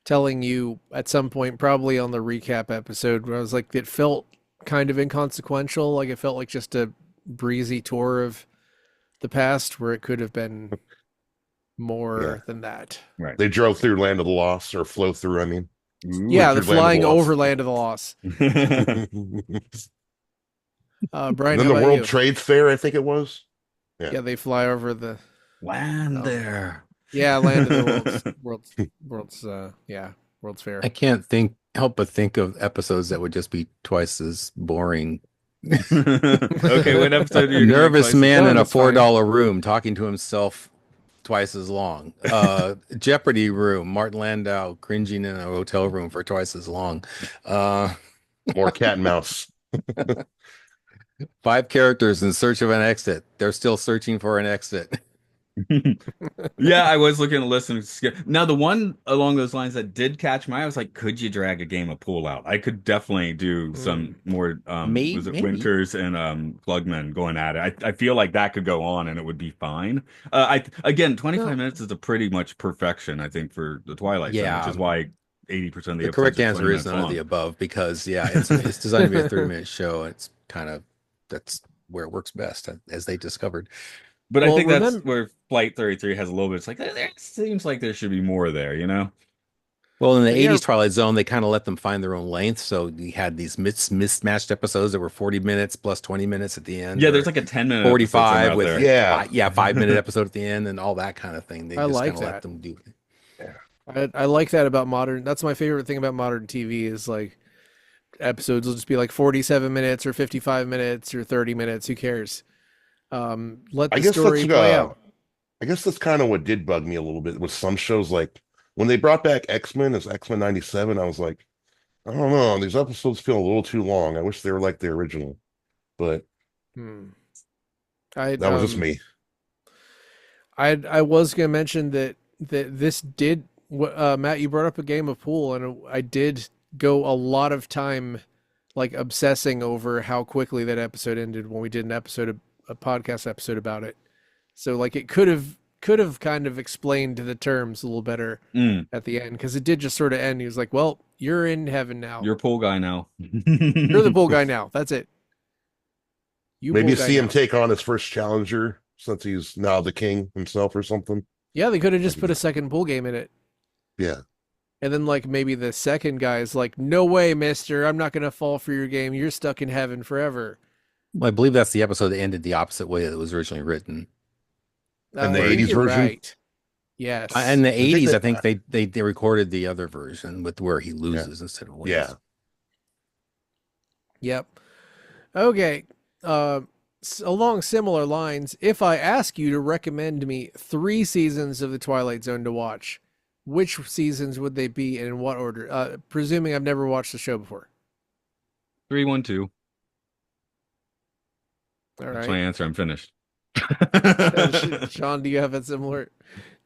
telling you at some point, probably on the recap episode, where I was like, it felt kind of inconsequential. Like it felt like just a breezy tour of the past where it could have been Yeah. more than that. Right. They drove through Land of the Lost or flow through, I mean. Yeah, the through Land of the flying Lost. over Land of the Lost. Brian, Then how the about World you? Trade Fair, I think it was. Yeah, they fly over the Land Oh. there. land of the World's Fair. I can't help but think of episodes that would just be twice as boring. Okay, what episode are A you gonna nervous replace? man No, in a that's fine. $4 room talking to himself twice as long. Jeopardy room, Martin Landau cringing in a hotel room for twice as long. More cat and mouse. 5 characters in search of an exit. They're still searching for an exit. Yeah, I was looking at a list and now the one along those lines that did catch my eye, I was like, could you drag a game of pool out? I could definitely do some more was it Maybe. Winters and Klugman going at it. I feel like that could go on and it would be fine. I again 25 No. minutes is a pretty much perfection, I think, for the Twilight Zone, which Yeah. is why 80% of the The episodes correct are answer 20 is minutes none of long. the above because it's designed to be a 30-minute show. It's kind of that's where it works best as they discovered. But I Well, think that's remember, where Flight 33 has a little bit. It's like there seems like there should be more there, Well, in the But yeah, 80s Twilight Zone, they kind of let them find their own length. So you had these mismatched episodes that were 40 minutes plus 20 minutes at the end, Yeah, there's or like a 10-minute episode somewhere 45 out with, there. Yeah. yeah, 5 minute episode at the end and all that kind of thing. They I just kind like of let that. them do. Yeah. I like that about modern. That's my favorite thing about modern TV is like episodes will just be like 47 minutes or 55 minutes or 30 minutes. Who cares? Let I the guess that's story play out. I guess that's kind of what did bug me a little bit with some shows. Like when they brought back X-Men as X-Men 97, I was like, I don't know, these episodes feel a little too long. I wish they were like the original, but Hmm. I that was just me. I was gonna mention that this did Matt, you brought up a game of pool, and I did go a lot of time like obsessing over how quickly that episode ended when we did a podcast episode about it. So like it could have kind of explained the terms a little better Mm, at the end because it did just sort of end. He was like, "Well, you're in heaven now. you're a pool guy now. You're the pool guy now. That's it. You Maybe pool guy see him now." take on his first challenger since he's now the king himself or something. Yeah, they could have just That'd put be- a second pool game in it. Yeah. And then like maybe the second guy is like, "No way, mister. I'm not going to fall for your game. You're stuck in heaven forever." Well, I believe that's the episode that ended the opposite way that it was originally written. And the I think 80s you're version? right. Yes. In the I think 80s, I that, think they recorded the other version with where he yeah. loses instead of wins. Yeah. Yep. Okay. Along similar lines, if I ask you to recommend me 3 seasons of The Twilight Zone to watch, which seasons would they be and in what order? Presuming I've never watched the show before. 3-1-2. All That's my right. answer. I'm finished. Sean, do you have a similar?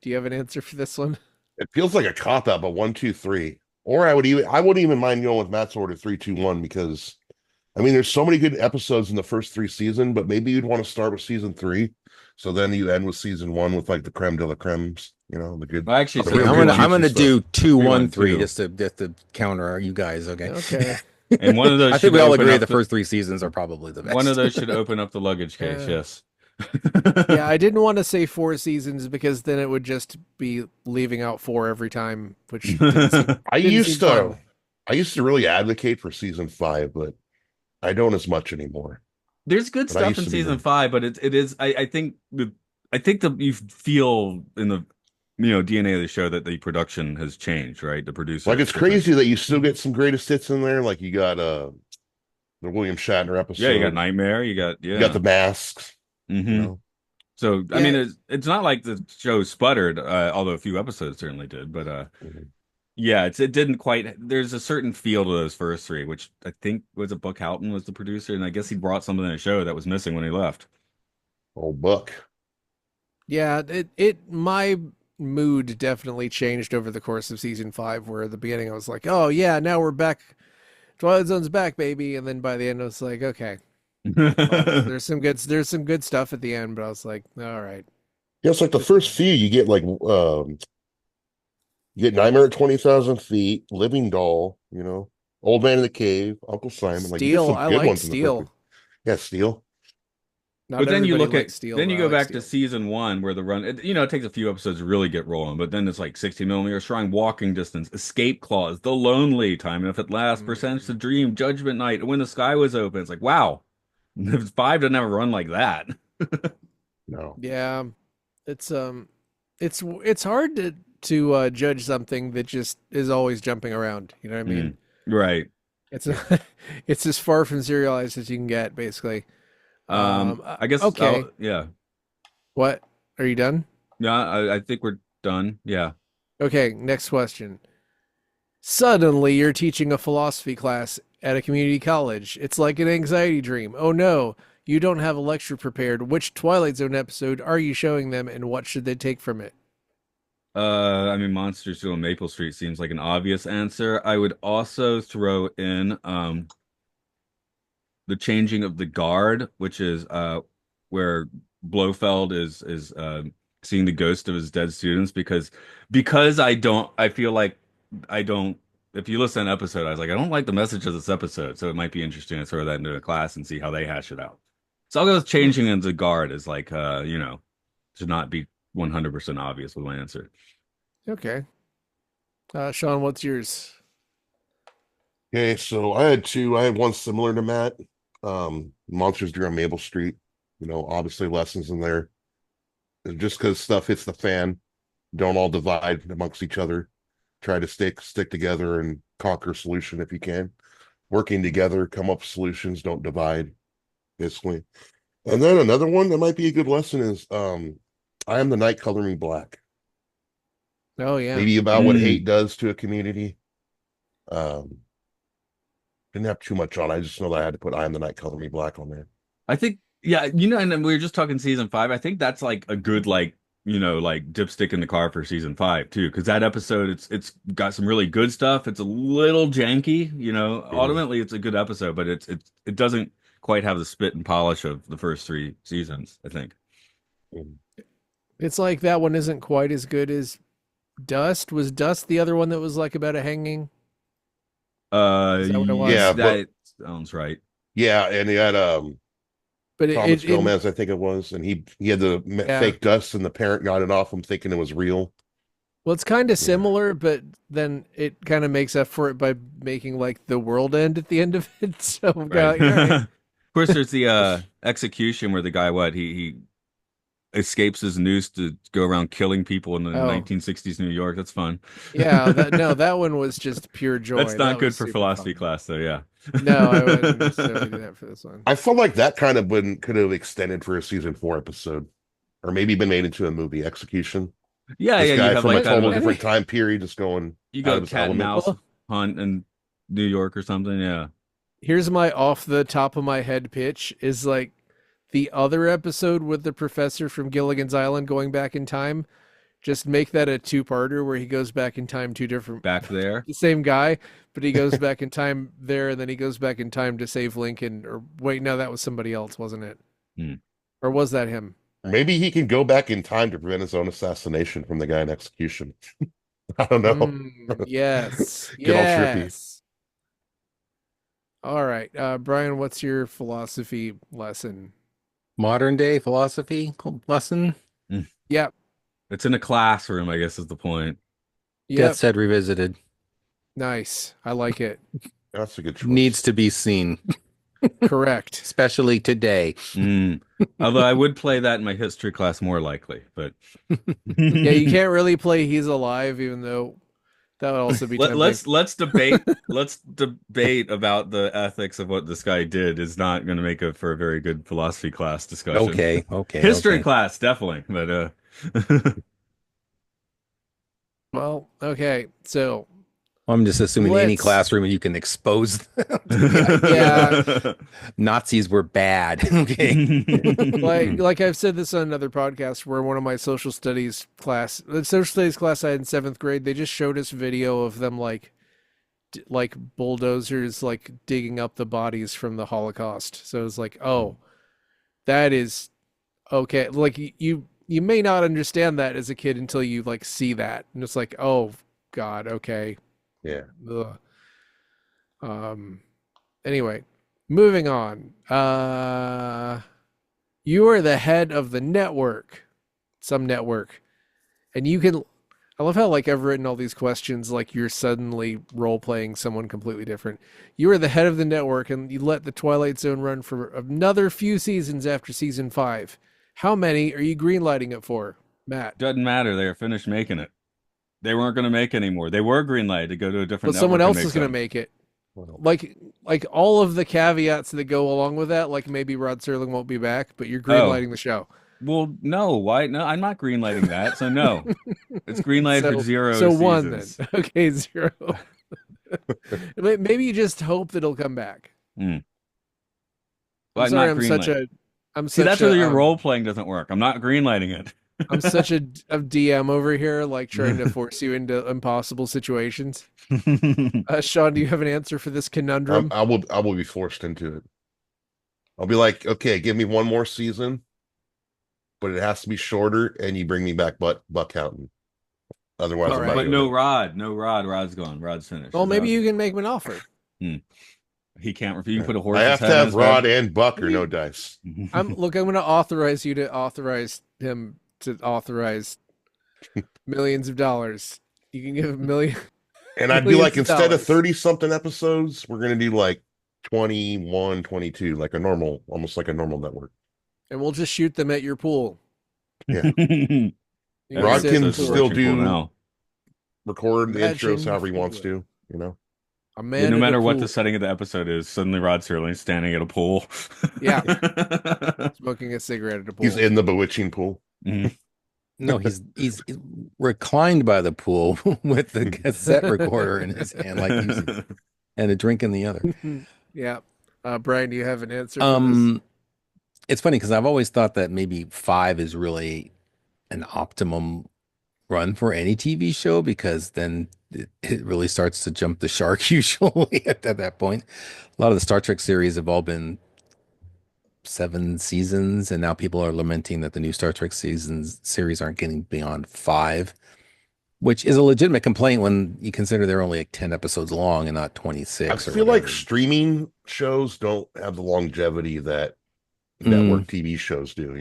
Do you have an answer for this one? It feels like a cop out, but 1, 2, 3. Or I wouldn't even mind going with Matt's order 3, 2, 1 because I mean there's so many good episodes in the first 3 seasons, but maybe you'd want to start with season 3. So then you end with season 1 with like the creme de la cremes, the good. I actually the said real I'm good gonna juicy do 2-1-3 3-1-2. just to counter you guys. Okay. Okay. And one of those I think should we all open agree up the first 3 seasons are probably the best. one of those should open up the luggage case. Yeah. Yes. Yeah, I didn't want to say 4 seasons because then it would just be leaving out 4 every time, which didn't seem, I didn't used seem to fun. I used to really advocate for season 5, but I don't as much anymore. There's good But I stuff used in to be season the 5, but it is I think that you feel in the DNA of the show that the production has changed, right? The producer like is it's different. crazy that you still get some greatest hits in there. Like you got the William Shatner Yeah, you got episode. Nightmare, you got You got the masks, hmm So I Yeah, mean, it's not like the show sputtered, although a few episodes certainly did. But Mhm. yeah, it didn't quite. There's a certain feel to those first 3, which I think was a Buck Houghton was the producer, and I guess he brought something in the show that was missing when he left. Old Buck. yeah, it my mood definitely changed over the course of season 5, where at the beginning I was like, "Oh yeah, now we're back. Twilight Zone's back, baby." And then by the end I was like, "Okay, well, there's some good stuff at the end," but I was like, "All right." Yeah, it's like the first few you get like you get Nightmare at 20,000 Feet, Living Doll, Old Man in the Cave, Uncle Simon. Like you get Steel, some I good like ones in the first few. Steel. Yeah, Steel. Not But then you everybody look at likes Steel, then but you I go like back Steel. to season 1 where the run it takes a few episodes to really get rolling, but then it's like 60 millimeter Shrine, Walking Distance, Escape Clause, The Lonely, Time Enough at Last, Percentage to Mm. Dream, Judgment Night, When the Sky Was Open. It's like wow, 5 didn't ever run like that. No. Yeah, it's it's hard to judge something that just is always jumping around. You know what I mean? Right. It's it's as far from serialized as you can get, basically. I guess Okay. yeah. What? Are you done? Yeah, I think we're done. Yeah. Okay, next question. Suddenly you're teaching a philosophy class at a community college. It's like an anxiety dream. Oh no, you don't have a lecture prepared. Which Twilight Zone episode are you showing them and what should they take from it? I mean, Monster School and Maple Street seems like an obvious answer. I would also throw in the changing of the guard, which is where Blofeld is seeing the ghost of his dead students because I feel like I don't if you listen to an episode, I was like, I don't like the message of this episode, so it might be interesting to throw that into a class and see how they hash it out. So I'll go with changing into guard as like to not be 100% obvious with my answer. Okay. Sean, what's yours? Okay, so I had two. I had one similar to Matt. Monsters Drew on Maple Street. Obviously lessons in there. And just because stuff hits the fan, don't all divide amongst each other. Try to stick together and conquer a solution if you can. Working together, come up with solutions, don't divide, basically. And then another one that might be a good lesson is I Am the Night Coloring Black. Oh yeah. Maybe about what hate does to a community. Um, didn't have too much on. I just know that I had to put I Am the Night Coloring Black on there. I think, yeah, and then we were just talking season 5. I think that's like a good, like, like dipstick in the car for season 5 too, because that episode, it's got some really good stuff. It's a little janky, Ultimately, it's a good episode, but it doesn't quite have the spit and polish of the first 3 seasons, I think. It's like that one isn't quite as good as Dust. Was Dust the other one that was like about a hanging? Is that what it was? Yeah, that sounds right. Yeah, and he had but Thomas Gomez, I think it was, and he had the fake dust, and the parent got it off him thinking it was real. Well, it's kind of similar, but then it kind of makes up for it by making like the world end at the end of it. So, Right. right. Of course, there's the execution where the guy he escapes his noose to go around killing people in the 1960s New York. That's fun. Yeah, that one was just pure joy. That's not good for philosophy class, though. Yeah. No, I wouldn't necessarily do that for this one. I felt like that kind of could have extended for a season 4 episode, or maybe been made into a movie. Execution. Yeah, this yeah. guy You have from like a total different time period, just going. You go cat and mouse hunt in New York or something. Yeah. Here's my off the top of my head pitch: is like the other episode with the professor from Gilligan's Island going back in time. Just make that a 2-parter where he goes back in time, 2 different back there, the same guy, but he goes back in time there, and then he goes back in time to save Lincoln. Or wait, no, that was somebody else, wasn't it? Or was that him? Maybe he can go back in time to prevent his own assassination from the guy in execution. I don't know. Yes. Get all trippy. All right, Brian, what's your philosophy lesson? Modern day philosophy lesson? Yep. It's in a classroom, I guess is the point. Yep. Death Set Revisited. Nice. I like it. That's a good choice. Needs to be seen. Correct. Especially today. Although I would play that in my history class more likely, but yeah, you can't really play He's Alive, even though that would also be tempting. Let's debate about the ethics of what this guy did. Is not going to make for a very good philosophy class discussion. Okay. History class, definitely. But well, okay. So I'm just assuming any classroom you can expose them. Yeah. Nazis were bad. Okay. like I've said this on another podcast where one of my social studies class, the social studies class I had in 7th grade, they just showed us video of them like bulldozers like digging up the bodies from the Holocaust. So it's like, oh, that is okay. Like you may not understand that as a kid until you like see that, and it's like, oh God, okay. Yeah. Ugh. Anyway, moving on. You are the head of the network, some network, and you can. I love how like I've written all these questions like you're suddenly role playing someone completely different. You are the head of the network, and you let the Twilight Zone run for another few seasons after season 5. How many are you greenlighting it for, Matt? Doesn't matter. They are finished making it. They weren't going to make anymore. They were greenlighted to go to a different. But someone else is going to make it. Like all of the caveats that go along with that, like maybe Rod Serling won't be back, but you're greenlighting the show. Well, no, why? No, I'm not greenlighting that. So no, it's greenlighted for 0 So seasons. 1 then. Okay, 0. Maybe you just hope that it'll come back. Well, I'm sorry, I'm See, that's where your role playing doesn't work. I'm not greenlighting it. I'm such a DM over here, like trying to force you into impossible situations. Sean, do you have an answer for this conundrum? I will be forced into it. I'll be like, okay, give me 1 more season, but it has to be shorter, and you bring me back Buck Houghton. Otherwise, All right. But no Rod. Rod's gone. Rod's finished. Well, maybe you can make him an offer. He can't refuse. You can put a horse. I have to have Rod and Buck or no dice. I'm going to authorize you to authorize him to authorize millions of dollars. You can give $1 million. And I'd be Millions like, of instead of dollars. 30 something episodes, we're going to do like 21, 22, like a normal, almost like a normal network. And we'll just shoot them at your pool. Yeah. You can Every Rod sit in the can episode's a pool. still virgin pool do now. record the intros Imagine however he wants fluid. to. A Yeah, man no at a matter what pool. the setting of the episode is, suddenly Rod Serling standing at a pool. Yeah. Smoking a cigarette at a pool. He's in the bewitching pool. Mhm. No, he's reclined by the pool with the cassette recorder in his hand, like using, and a drink in the other. Yeah. Brian, do you have an answer for this? It's funny because I've always thought that maybe 5 is really an optimum run for any TV show because then it really starts to jump the shark usually at that point. A lot of the Star Trek series have all been 7 seasons, and now people are lamenting that the new Star Trek series aren't getting beyond 5, which is a legitimate complaint when you consider they're only like 10 episodes long and not I 26 or feel like whatever. streaming shows don't have the longevity that network TV shows do.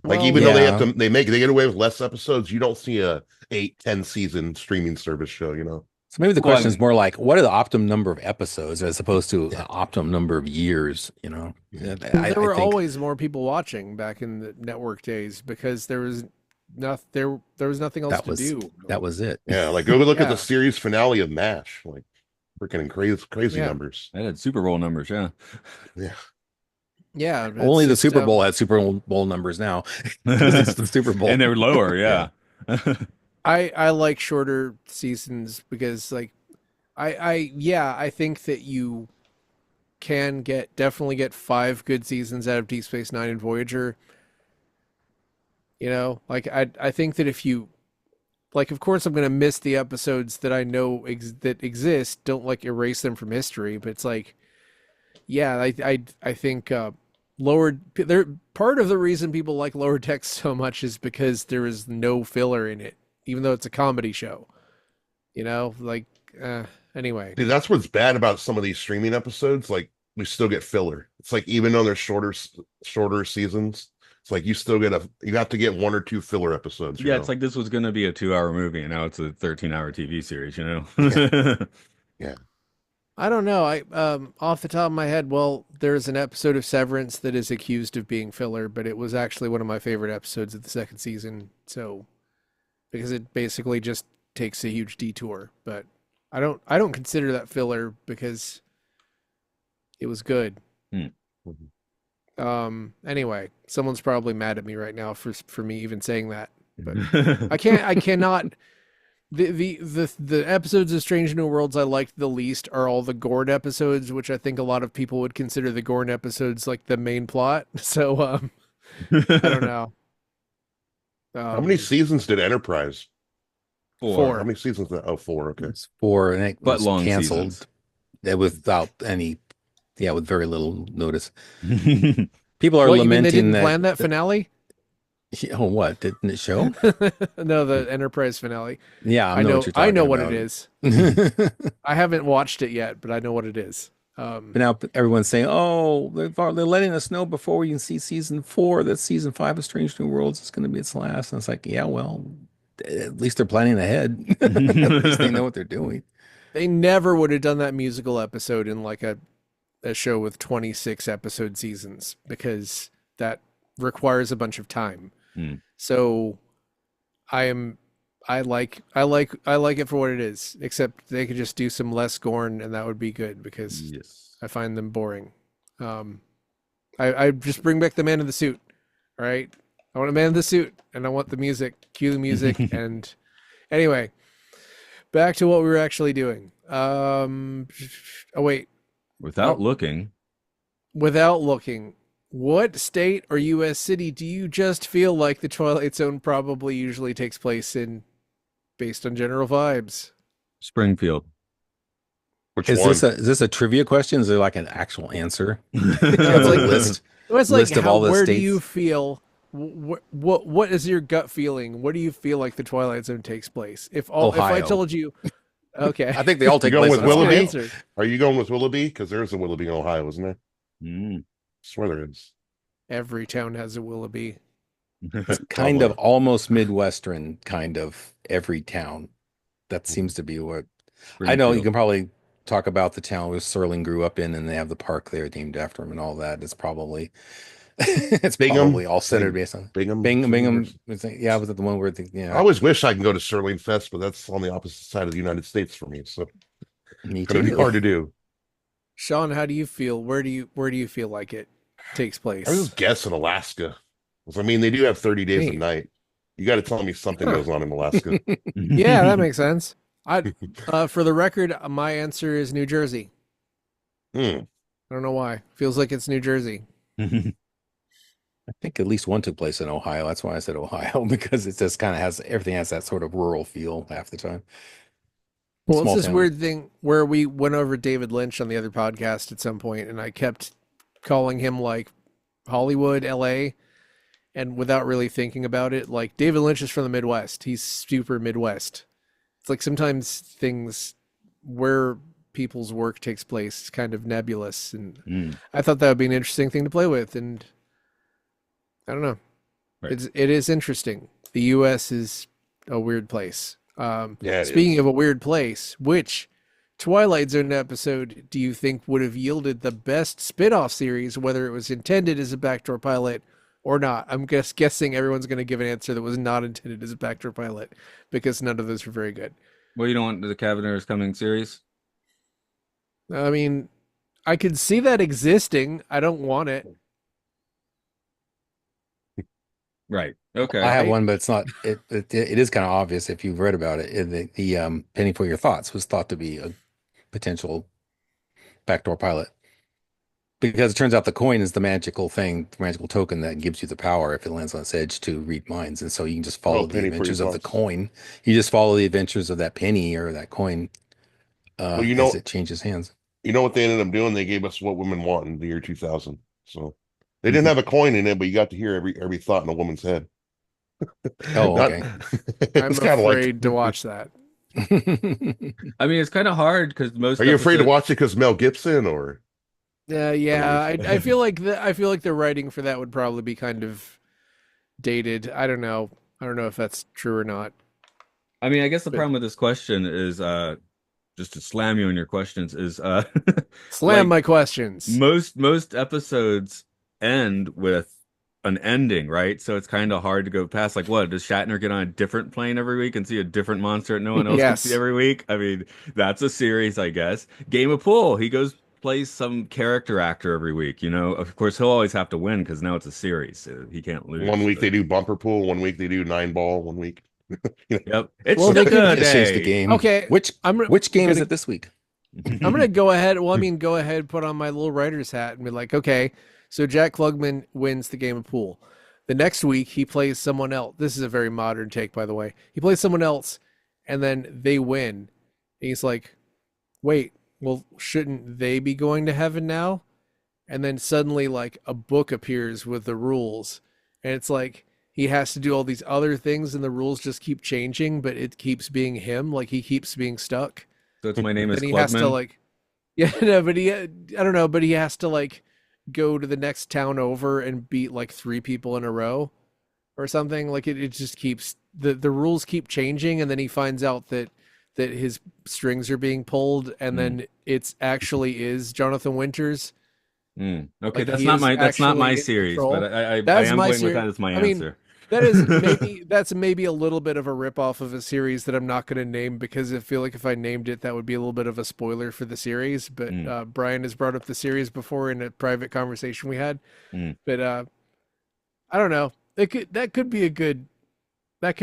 Like, Well, even though yeah. they get away with less episodes, you don't see a 8, 10 season streaming service show. So maybe the Well, question is more like, what are the optimum number of episodes as opposed to an optimum number of years? Yeah. I there were think always more people watching back in the network days because there was there was nothing else to do. that was it. Yeah, like go look at Yeah. the series finale of MASH, like freaking crazy Yeah. numbers. That had Super Bowl numbers, yeah. Yeah. Yeah. Only the it's Super just, Bowl has Super Bowl numbers now. 'Cause it's the Super Bowl. And they were lower, yeah. I like shorter seasons because like I think that you can definitely get 5 good seasons out of Deep Space Nine and Voyager. Like I think that if you like, of course I'm gonna miss the episodes that I know that exist. Don't like erase them from history, but it's like, yeah, I think part of the reason people like Lower Decks so much is because there is no filler in it, even though it's a comedy show. Anyway. Dude, that's what's bad about some of these streaming episodes. Like, we still get filler. It's like, even though they're shorter seasons, it's like you have to get 1 or 2 filler episodes. Yeah, it's like this was going to be a 2-hour movie, and now it's a 13-hour TV series, Yeah. I don't know. I off the top of my head, well, there's an episode of Severance that is accused of being filler, but it was actually one of my favorite episodes of the second season. So, because it basically just takes a huge detour, but I don't consider that filler because it was good. Anyway, someone's probably mad at me right now for me even saying that, but I cannot. The episodes of Strange New Worlds I liked the least are all the Gorn episodes, which I think a lot of people would consider the Gorn episodes like the main plot. So I don't know. How many seasons did Enterprise? 4. How many seasons? 4. Okay. It's 4, and it But was long canceled seasons. without with very little notice. People are What, you mean they lamenting didn't that. plan that finale? Oh, what? Didn't it show? No, the Enterprise finale. Yeah, I know. what you're talking I know what about. it is. But I haven't watched it yet, but I know what it is. now everyone's saying, "Oh, they're letting us know before we can see season 4 that season 5 of Strange New Worlds is going to be its last." And it's like, yeah, well, at least they're planning ahead. At least they know what they're doing. They never would have done that musical episode in like a show with 26 episode seasons because that requires a bunch of time. So I like it for what it is, except they could just do some less Gorn and that would be good because Yes. I find them boring. I just bring back the man in the suit. All right. I want a man in the suit and I want the music, cue the music. And anyway, back to what we were actually doing. Oh wait. Without looking. Without looking, what state or U.S. city do you just feel like the Twilight Zone probably usually takes place in, based on general vibes? Springfield. Which Is one? this a trivia question? Is there like an actual answer? It's like list. It's list like of all the where do states. you feel? What is your gut feeling? What do you feel like the Twilight Zone takes place? If I Ohio. told you, okay, I think they all take You going place with in That's a good Willoughby? answer. Are you going with Willoughby? Because there's a Willoughby in Ohio, isn't there? Mm. I swear there is. Every town has a Willoughby. It's kind of almost Midwestern, kind of every town. that seems to be what I know. You Springfield. can probably talk about the town where Serling grew up in, and they have the park there named after him and all that. It's probably it's Bingham, probably all centered Bing, based on Bingham, Bingham. City. Yeah, was it the one where I yeah, always wish I can go to Sterling Fest, but that's on the opposite side of the United States for me, so me going to be too. hard to do. Sean, how do you feel? Where do you feel like it takes I was place? just guessing Alaska. 'Cause, I mean, they do have 30 days of Neat. night. You got to tell me something Huh. goes on in Alaska. Yeah, that makes sense. I for the record, my answer is New Jersey. Hmm. I don't know why. Feels like it's New Jersey. I think at least one took place in Ohio. That's why I said Ohio because it just kind of has everything has that sort of rural feel half the time. Well, it's Small this town. weird thing where we went over David Lynch on the other podcast at some point, and I kept calling him like Hollywood, LA, and without really thinking about it, like David Lynch is from the Midwest. He's super Midwest. It's like sometimes things where people's work takes place is kind of nebulous, and Mm, I thought that would be an interesting thing to play with, and I don't know. right. It is interesting. The U.S. is a weird place. Yeah, it Speaking is. of a weird place, which Twilight Zone episode do you think would have yielded the best spin-off series, whether it was intended as a backdoor pilot or not? I'm guessing everyone's going to give an answer that was not intended as a backdoor pilot because none of those were very good. Well, you don't want the Cavender's Coming series? I mean, I could see that existing. I don't want it. Right. I Okay. have Right? one, but it's not. It is kind of obvious if you've read about it. The Penny for Your Thoughts was thought to be a potential backdoor pilot because it turns out the coin is the magical thing, the magical token that gives you the power if it lands on its edge to read minds, and so you can just Oh, follow the penny for your adventures of the thoughts. coin. You just follow the adventures of that penny or that coin Well, as it changes hands. you know what they ended up doing? They gave us What Women Want in the year 2000. So they didn't have a coin in it, but you got to hear every thought in a woman's head. Oh, Not, okay. I'm it's kind of like, afraid to watch that. I mean, it's kind of hard because most are you afraid to episodes. watch it because Mel Gibson or? Yeah. I feel like I feel like the writing for that would probably be kind of dated. I don't know. I don't know if that's true or not. I mean, I guess the But problem with this question is just to slam you on your questions is slam like my questions. most episodes end with an ending, right? So it's kind of hard to go past. Like, what does Shatner get on a different plane every week and see a different monster that no one else can see Yes. every week? I mean, that's a series, I guess. Game of Pool, he goes plays some character actor every week. You know, of course, he'll always have to win because now it's a series. So he can't One lose. week But they do bumper pool, one week they do nine ball, one week. yep, it's Well, they still could a Just change the day. game. Okay. Which game is Gonna it this week? I'm gonna go ahead. Well, I mean, go ahead, put on my little writer's hat and be like, okay, so Jack Klugman wins the game of pool. The next week he plays someone else. This is a very modern take, by the way. He plays someone else, and then they win. And he's like, wait, well, shouldn't they be going to heaven now? And then suddenly, like, a book appears with the rules, and it's like he has to do all these other things, and the rules just keep changing, but it keeps being him. Like he keeps being stuck. So it's My Name is Then he has to Klugman. like, yeah, no, but I don't know, but he has to like go to the next town over and beat like three people in a row or something. Like it just keeps the rules keep changing, and then he finds out that his strings are being pulled, and Mm, then it's actually is Jonathan Winters. Okay, Like that's he not is my actually in series, but control. I That's am my going with series. that as my I mean, answer. that's maybe a little bit of a ripoff of a series that I'm not going to name because I feel like if I named it, that would be a little bit of a spoiler for the series. But Mm, Brian has brought up the series before in a private conversation we had. mm. But I don't know. That could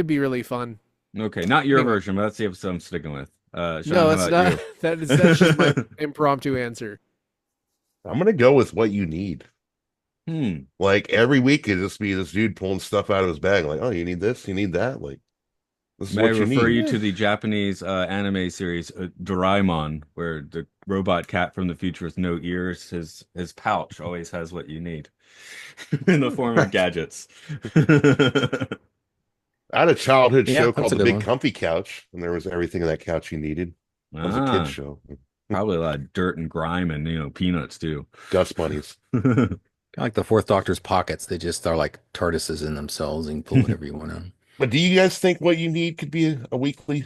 be really fun. Okay, not your Anyway, version, but that's the episode I'm sticking with. Sean, no, how it's about not. you? That's just my impromptu answer. I'm gonna go with What You Need. Hmm. Like every week it just be this dude pulling stuff out of his bag, like, oh, you need this, you need that. Like, this is May I what you refer need. you Eh, to the Japanese anime series Doraemon, where the robot cat from the future with no ears, his pouch always has what you need in the form of gadgets. I had a childhood Yeah, show that's called a The good Big one. Comfy Couch, and there was everything in that couch you needed. That was a kid's Ah, show. probably a lot of dirt and grime and peanuts too. Dust bunnies. Kind of like the Fourth Doctor's pockets. They just are like TARDISes in themselves and you pull whatever you want out. But do you guys think What You Need could be a weekly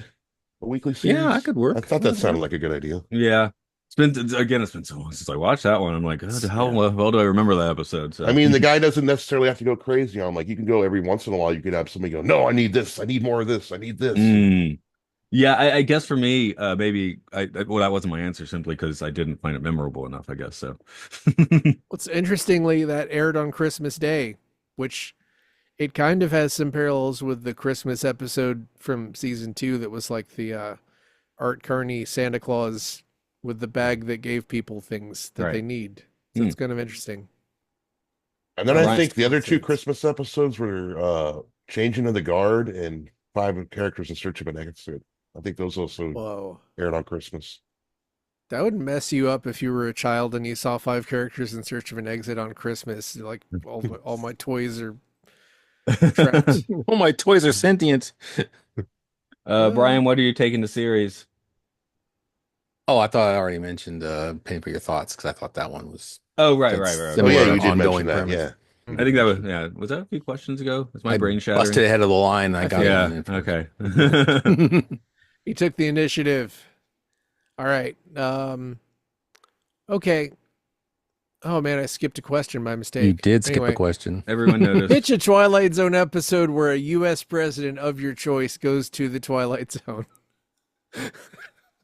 A weekly series? Yeah, I could work. I thought that sounded like a good idea. Yeah. It's been so long since I watched that one. I'm like, how Yeah. well do I remember that episode? I So mean, the guy doesn't necessarily have to go crazy on like you can go every once in a while. You could have somebody go, no, I need this, I need more of this, I need this. And Mm. Yeah, I guess for me, maybe well, that wasn't my answer simply because I didn't find it memorable enough, I guess so. What's interestingly, that aired on Christmas Day, which it kind of has some parallels with the Christmas episode from season 2 that was like the Art Carney Santa Claus with the bag that gave people things that Right. they need. So it's kind of interesting. then All I right. think the other two Sense. Christmas episodes were Changing of the Guard and Five Characters in Search of an Exit. I think those also Whoa. aired on Christmas. That would mess you up if you were a child and you saw 5 characters in search of an exit on Christmas. Like all my toys are trapped. Oh, my toys are sentient. Brian, what are you taking the series? Oh, I thought I already mentioned Paying for Your Thoughts because I thought that one was Oh, right. Oh similar yeah, you did ongoing mention that. premise. Yeah. I think that was that a few questions ago? Was my I brain busted shattering? ahead of the line. I got Yeah, it. okay. He took the initiative. All right. Okay. Oh man, I skipped a question by mistake. You did skip Anyway, a question. Everyone noticed. pitch a Twilight Zone episode where a U.S. president of your choice goes to the Twilight Zone.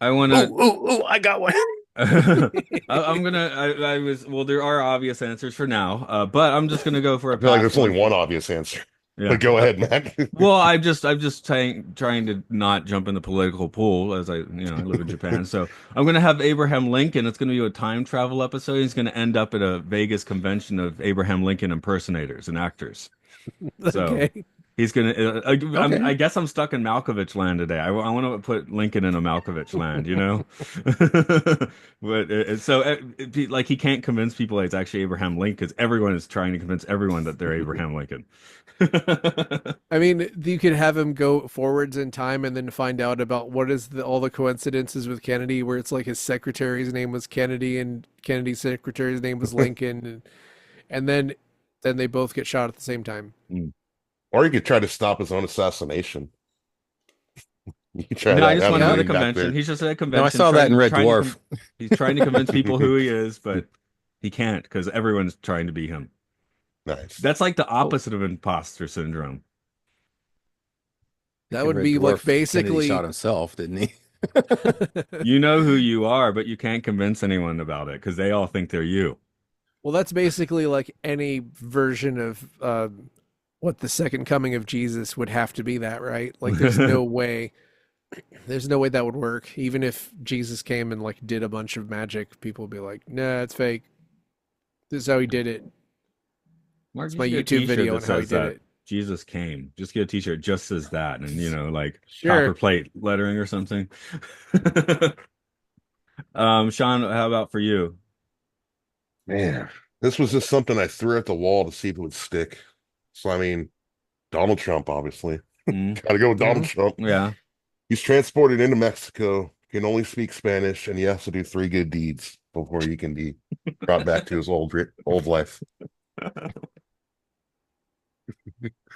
I want to. Oh, I got one. I'm gonna. I was. Well, there are obvious answers for now, but I'm just gonna go for a I feel like pass there's only one obvious answer. Yeah. But go ahead, Matt. Well, I'm just trying to not jump in the political pool as I live in Japan. So I'm going to have Abraham Lincoln. It's going to be a time travel episode. He's going to end up at a Vegas convention of Abraham Lincoln impersonators and actors. So Okay. he's going to, Okay. I guess I'm stuck in Malkovich land today. I want to put Lincoln in a Malkovich land, But like he can't convince people that it's actually Abraham Lincoln because everyone is trying to convince everyone that they're Abraham Lincoln. I mean, you could have him go forwards in time and then find out about what is all the coincidences with Kennedy, where it's like his secretary's name was Kennedy and Kennedy's secretary's name was Lincoln, and then they both get shot at the same time. Or you could try to stop his own assassination. You could try No, that. I just Have want him to go to the lean back convention. there. He's just at a convention. No, I saw that in Red Dwarf. He's trying to convince people who he is, but he can't because everyone's trying to be him. Nice. That's like the opposite of imposter syndrome. That would Red be Dwarf, like Kennedy basically shot himself, didn't he? You know who you are, but you can't convince anyone about it because they all think they're you. Well, that's basically like any version of what the second coming of Jesus would have to be that, right? Like there's no way that would work. Even if Jesus came and like did a bunch of magic, people would be like, nah, it's fake. This is how he did it. Mark, It's you my should get a YouTube t-shirt video that on how he says did that. it. Jesus came. Just get a t-shirt just says that, and like Sure. copper plate lettering or something. Sean, how about for you? Man, this was just something I threw at the wall to see if it would stick. So, I mean, Donald Trump, obviously. Mm, Gotta go with Donald Trump. yeah. He's transported into Mexico, can only speak Spanish, and he has to do 3 good deeds before he can be brought back to his old life.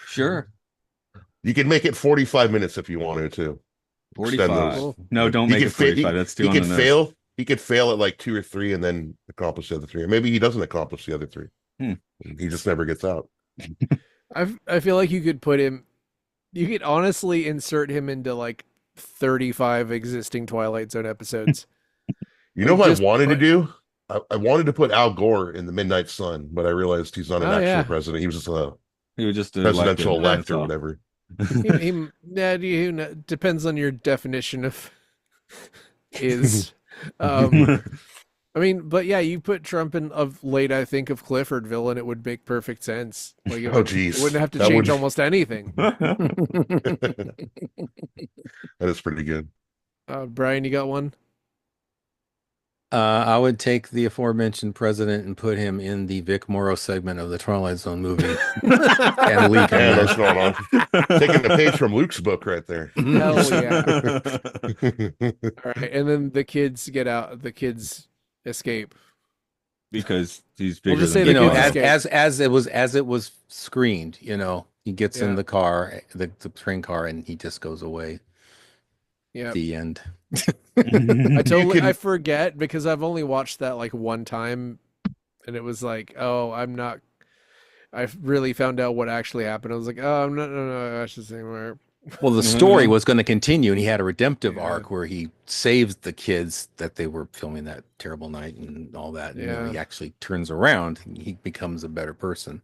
Sure. You can make it 45 minutes if you wanted to. Extend 45. those. No, don't He make could it 45. That's too He on the could nose. fail. He could fail at like 2 or 3 and then accomplish the other 3. Or maybe he doesn't accomplish the other 3. He just never gets out. I feel like you could honestly insert him into like 35 existing Twilight Zone episodes. You know what Just I wanted to put- do? I wanted to put Al Gore in the Midnight Sun, but I realized he's not an Oh, actual yeah. president. He was just a He was just presidential elected, elect or that's all. whatever. Depends on your definition of is. I mean, but yeah, you put Trump in of late, I think, of Cliffordville, and it would make perfect sense. Like, Oh, geez. you wouldn't have to That change would- almost anything. That is pretty good. Brian, you got one? I would take the aforementioned president and put him in the Vic Morrow segment of the Twilight Zone movie and leave him Man, there. what's going on? Taking a page from Luke's book right there. Hell yeah. All right, and then the kids get out. The kids escape. Because he's We'll bigger just say than the You know, kids escape. as it was screened, he gets Yeah. in the car, the train car, and he just goes away. Yeah. The end. I forget because I've only watched that like one time and it was like, oh, I really found out what actually happened. I was like, oh, no, I should say more. Well, the story was going to continue, and he had a redemptive Yeah. arc where he saves the kids that they were filming that terrible night and all that. And, Yeah. he actually turns around. He becomes a better person.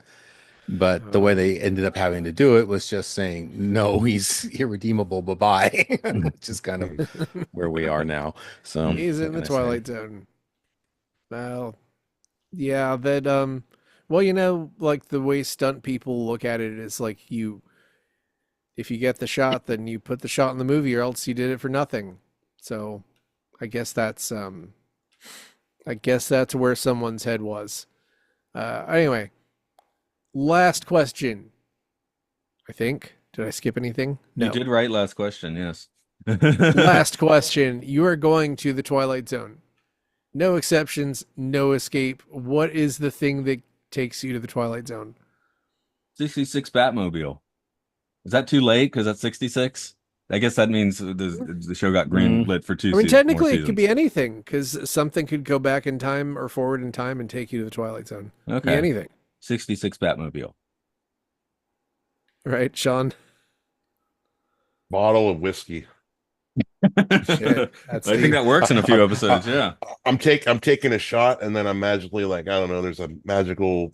But the way they ended up having to do it was just saying, no, he's irredeemable. Bye-bye, which is kind of where we are now. So He's what in the can I say? Twilight Zone. Well, yeah, that well, like the way stunt people look at it is like if you get the shot, then you put the shot in the movie or else you did it for nothing. So, I guess that's where someone's head was. Anyway, last question. I think. Did I skip anything? You No. did right last question, yes. Last question. You are going to the Twilight Zone. No exceptions, no escape. What is the thing that takes you to the Twilight Zone? 66 Batmobile. Is that too late? Because that's 66? I guess that means the show got green lit for I mean, more technically, it could seasons. be anything because something could go back in time or forward in time and take you to the Twilight Zone. Be Okay. anything, 66 Batmobile. right, Sean? Bottle of whiskey. Shit, that's I think that works in a few episodes, yeah. I'm taking a shot, and then I'm magically like, I don't know, there's a magical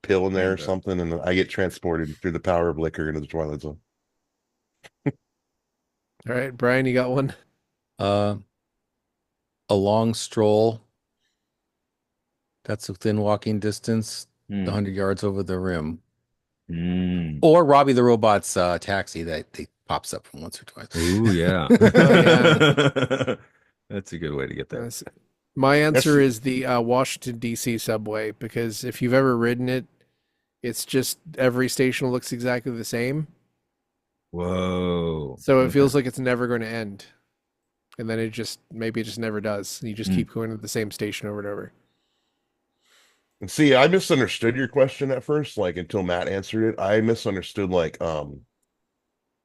pill in there or something, and I get transported through the power of liquor into the Twilight Zone. All right, Brian, you got one? A long stroll that's within walking distance, the 100 yards over the rim. Or Robbie the Robot's taxi that pops up from once or twice. Ooh, yeah. Yeah. That's a good way to get there. My answer is the Washington, D.C. subway, because if you've ever ridden it, it's just every station looks exactly the same. Whoa. So it feels like it's never going to end. And then maybe it just never does. You just keep going to the same station over and over. And see, I misunderstood your question at first, like until Matt answered it. I misunderstood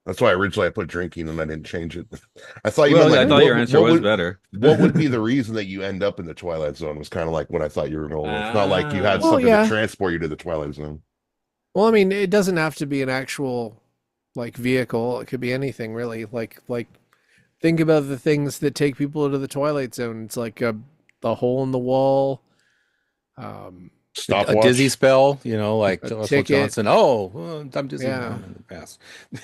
that's why originally I put drinking and I didn't change it. I thought I thought your answer was better. What would be the reason that you end up in the Twilight Zone was kind of like what I thought you were going with. It's not like you had something to transport you to the Twilight Zone. Well, I mean, it doesn't have to be an actual like vehicle. It could be anything really. Like think about the things that take people to the Twilight Zone. It's like the hole in the wall. Stopwatch. A dizzy spell, like A Russell ticket. Johnson. Oh, well, I'm dizzy Yeah. now in the past.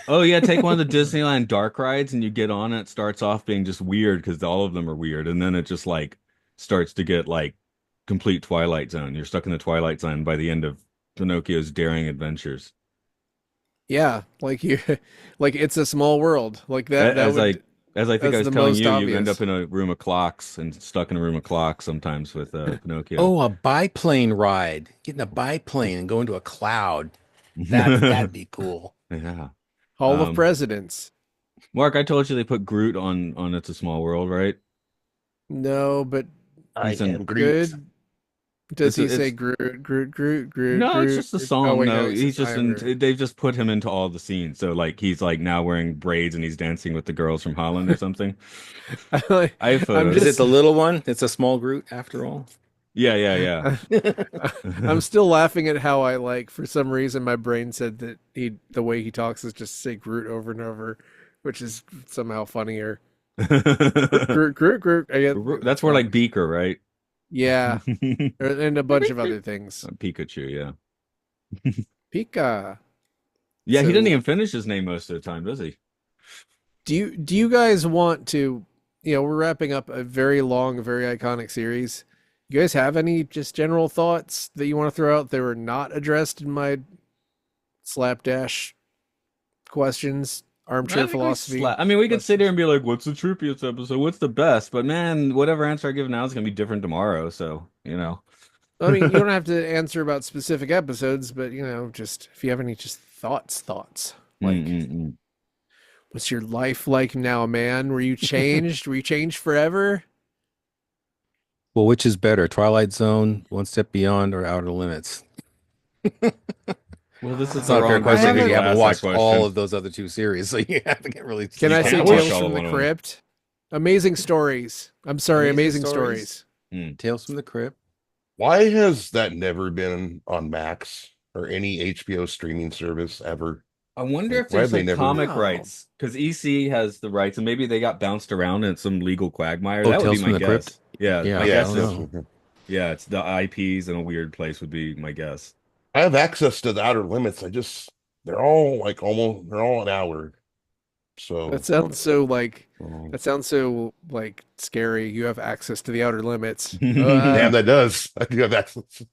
Oh, yeah, take one of the Disneyland dark rides and you get on it. It starts off being just weird because all of them are weird. And then it just like starts to get like complete Twilight Zone. You're stuck in the Twilight Zone by the end of Pinocchio's daring adventures. Yeah, like it's a small world. Like that. As I think I that's was the telling most you, you end obvious. up in a room of clocks and stuck in a room of clocks sometimes with Pinocchio. Oh, a biplane ride. Getting a biplane and going to a cloud. That'd be cool. Yeah. Hall of Presidents. Mark, I told you they put Groot on It's a Small World, right? No, but I am good. Does he say It's Groot? no, Groot? it's just a Oh, song. wait, No, he he's says just Iver. they've just put him into all the scenes. So like he's like now wearing braids and he's dancing with the girls from Holland or something. I have photos. Is it the little one? It's a small Groot after all. Yeah. I'm still laughing at how for some reason my brain said that the way he talks is just say Groot over and over, which is somehow funnier. Groot. That's more like Beaker, right? Yeah, and a bunch of other things. Pikachu, yeah. Pika. Yeah, So- he didn't even finish his name most of the time, does he? Do you guys want to? We're wrapping up a very long, very iconic series. You guys have any just general thoughts that you want to throw out that were not addressed in my slapdash questions, armchair philosophy? We could sit here and be like, what's the troopiest episode? What's the best? But man, whatever answer I give now is going to be different tomorrow. So, I mean, you don't have to answer about specific episodes, but just if you have any just thoughts, like, what's your life like now, man? Were you changed? Were you changed forever? Well, which is better, Twilight Zone, One Step Beyond, or Outer Limits? Well, this is It's the not a fair wrong question haven't- because you haven't Ask that watched all question. of those other two series, so you haven't really. Can I can't say watch Tales all from one the of them. Crypt? Amazing Stories. I'm sorry, Amazing Amazing Stories? Stories. Tales from the Crypt? Why has that never been on Max or any HBO streaming service ever? I wonder Like, if why have there's they like never? comic Wow. rights because EC has the rights, and maybe they got bounced around in some legal quagmire. Oh, That would be Tales my from the guess. Crypt? Yeah, Yeah, my I guess don't is know. yeah, it's the IPs in a weird place would be my guess. I have access to the Outer Limits. They're all like almost they're all an hour. So That sounds so like um, that sounds so like scary. You have access to the outer limits. damn, that does. I do have access.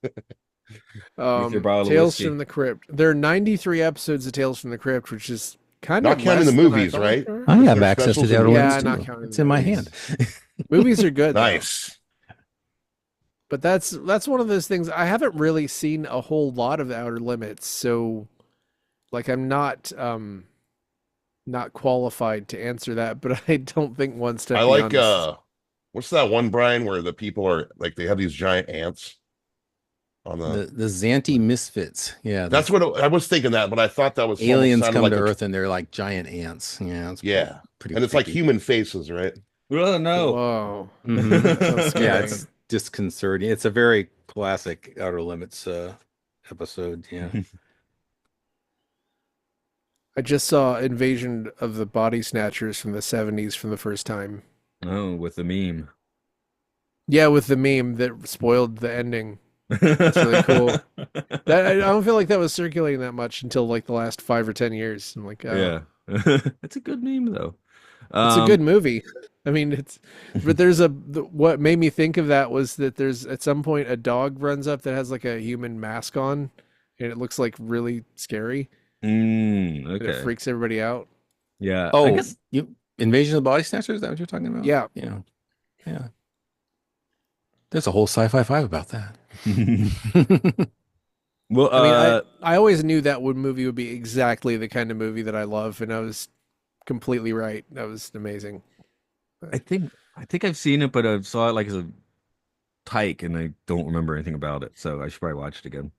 With your bottle of Tales whiskey. from the Crypt. There are 93 episodes of Tales from the Crypt, which is kind Not of counting less the than movies, I thought right? there were. I have Their access to specials the and Outer Yeah, Limits not too. counting It's the in my movies. hand. Movies are good, though. Nice. But that's one of those things. I haven't really seen a whole lot of the Outer Limits, so like I'm not qualified to answer that. But I don't think One Step I Beyond like is what's that one, Brian, where the people are like they have these giant ants on The Xanti Misfits. Yeah, that's what I was thinking that, but I thought that was almost aliens sounded come like to Earth and they're like giant ants. Yeah, it's yeah. pretty And it's like creepy. human faces, right? Oh no. Whoa. Mhm. Sounds scary. Yeah, it's disconcerting. It's a very classic Outer Limits episode. Yeah. I just saw Invasion of the Body Snatchers from the 70s for the first time. Oh, with the meme. Yeah, with the meme that spoiled the ending. That's really cool. That I don't feel like that was circulating that much until like the last 5 or 10 years. I'm like, oh, Yeah. It's a good meme though. it's a good movie. I mean, but what made me think of that was that there's at some point a dog runs up that has like a human mask on, and it looks like really scary. And it Okay. freaks everybody out. Yeah. Oh, I guess Invasion of the Body Snatchers? Is that what you're talking about? Yeah. Yeah. Yeah. There's a whole Sci-Fi 5 about that. well I mean, I always knew that movie would be exactly the kind of movie that I love, and I was completely right. That was amazing. I think I've seen it, but I saw it like as a tyke and I don't remember anything about it. So I should probably watch it again.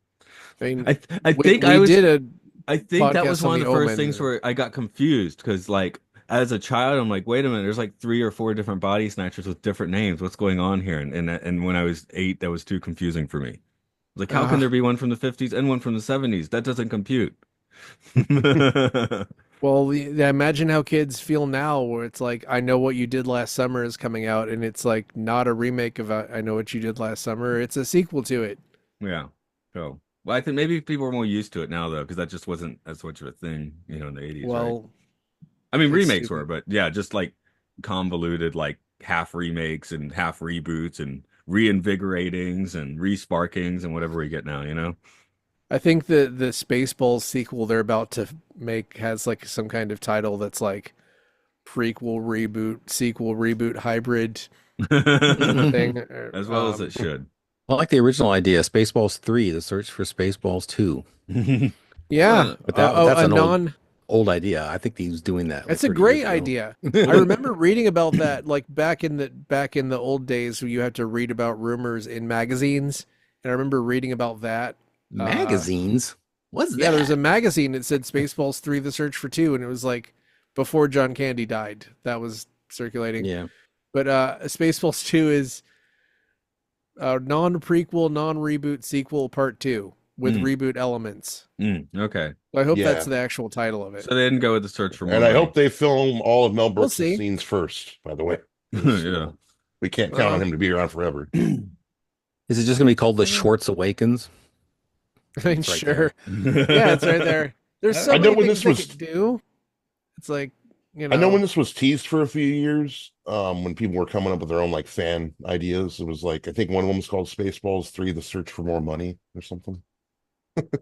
I mean, I think I did a that was podcast on one of The the first Omen. things where I got confused because like as a child I'm like, wait a minute, there's like 3 or 4 different body snatchers with different names. What's going on here? And when I was 8, that was too confusing for me. Like, how can there be one from the 50s and one from the 70s? That doesn't compute. Well, imagine how kids feel now, where it's like, I Know What You Did Last Summer is coming out, and it's like not a remake of I Know What You Did Last Summer. It's a sequel to it. Yeah. So, well, I think maybe people are more used to it now, though, because that just wasn't as much of a thing, in the 80s, right? Well, I mean, it's remakes stupid. were, but yeah, just like convoluted, like half remakes and half reboots and reinvigoratings and resparkings and whatever we get now. I think the Spaceballs sequel they're about to make has like some kind of title that's like prequel, reboot, sequel, reboot, hybrid thing. As well as it should. I like the original idea, Spaceballs 3, the search for Spaceballs 2. Yeah, But that's a an old idea. I think he was doing that. It's a 30 great years ago. idea. I remember reading about that like back in the old days where you had to read about rumors in magazines. And I remember reading about that. Magazines? What's Yeah, that? there's a magazine that said Spaceballs 3 The Search for 2 and it was like before John Candy died. That was circulating. Yeah. But Spaceballs 2 is non-prequel, non-reboot sequel part 2 with reboot elements. Okay. I hope Yeah. that's the actual title of it. So they didn't go with the search for more And I money. hope they film all of Mel We'll Brooks' see. scenes first, by the way. Yeah. We can't count on him to be around forever. Is it just going to be called The Schwartz Awakens? I mean, It's right sure. Yeah, it's right there. There's so I know many when things this they was- could do. It's like, I know when this was teased for a few years, when people were coming up with their own like fan ideas. It was like I think one of them was called Spaceballs 3: The Search for More Money or something.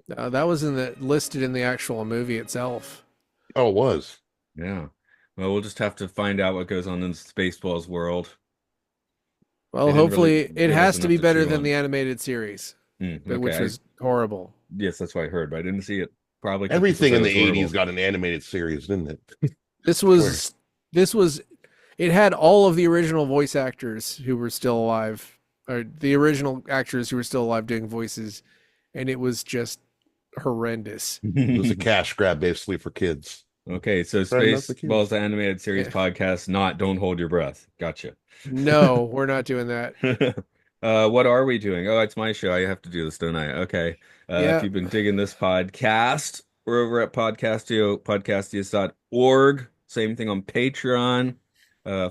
that was listed in the actual movie itself. Oh, it was. Yeah. Well, we'll just have to find out what goes on in Spaceballs world. Well, They didn't hopefully really it give us has to enough be to better chew than on. the animated series, Okay. which was horrible. Yes, that's what I heard, but I didn't see it. Probably 'cause Everything people in said the it was 80s horrible. got an animated series, didn't it? This was it had all of the original voice actors who were still alive, or the original actors who were still alive doing voices, and it was just horrendous. It was a cash grab basically for kids. Okay, so Right, not the Spaceballs kids. the animated series Yeah. podcast, not Don't Hold Your Breath. Gotcha. No, we're not doing that. What are we doing? Oh, it's my show. I have to do this, don't I? Okay. If Yeah. you've been digging this podcast, we're over at podcastios.org. Same thing on Patreon.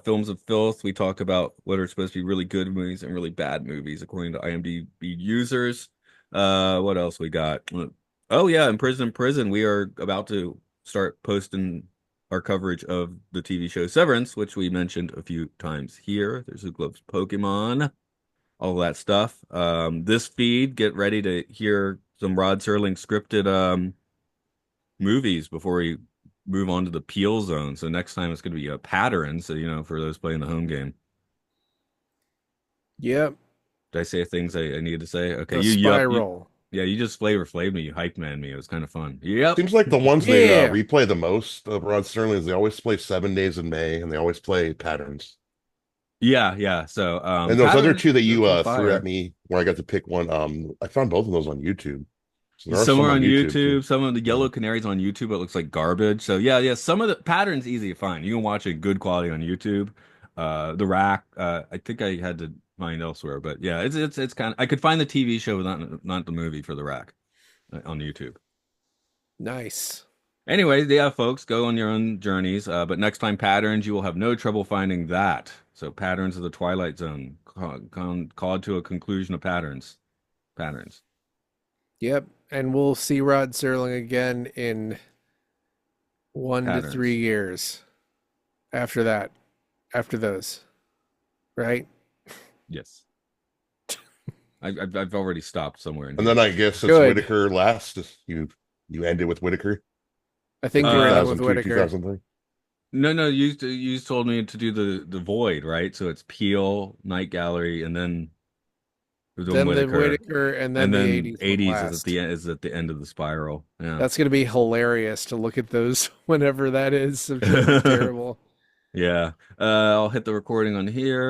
Films of Filth. We talk about what are supposed to be really good movies and really bad movies according to IMDb users. What else we got? Oh yeah, in Prison, we are about to start posting our coverage of the TV show Severance, which we mentioned a few times here. There's Who Loves Pokemon, all that stuff. This feed, get ready to hear some Rod Serling scripted movies before we move on to the Peel Zone. So next time it's going to be a pattern. So, for those playing the home game. Yep. Did I say things I needed to say? Okay, The you Spiral. yeah, you just Flavor Flaved me. You hyped man me. It was kind of fun. Yep. Seems like the ones they Yeah. replay the most of Rod Serling is they always play 7 Days in May and they always play Patterns. Yeah. So, And those other Patterns, two that it's you on threw fire. at me where I got to pick one, I found both of those on YouTube. So there are Some some are on on YouTube YouTube. too. Some of the Yellow Canaries on YouTube, it looks like garbage. So yeah. Some of the patterns easy to find. You can watch it good quality on YouTube. The Rack, I think I had to find elsewhere, but yeah, it's kind of I could find the TV show, but not the movie for The Rack on YouTube. Nice. Anyway, yeah, folks, go on your own journeys. But next time patterns, you will have no trouble finding that. So patterns of the Twilight Zone, called to a conclusion of patterns. Patterns. Yep. And we'll see Rod Serling again in 1 to 3 Patterns. years after that. After those. Right? Yes. I've already stopped somewhere in And here. then I guess it's Good. Whitaker last. You ended with Whitaker. I think we're ending with 2002, Whitaker. 2003. No, you told me to do the void, right? So it's Peel, Night Gallery, and then we're doing Then the Whitaker. Whitaker and then And the then 80s. 80s is last. at the end of the spiral. Yeah. That's going to be hilarious to look at those whenever that is. It's gonna be terrible. Yeah. I'll hit the recording on here.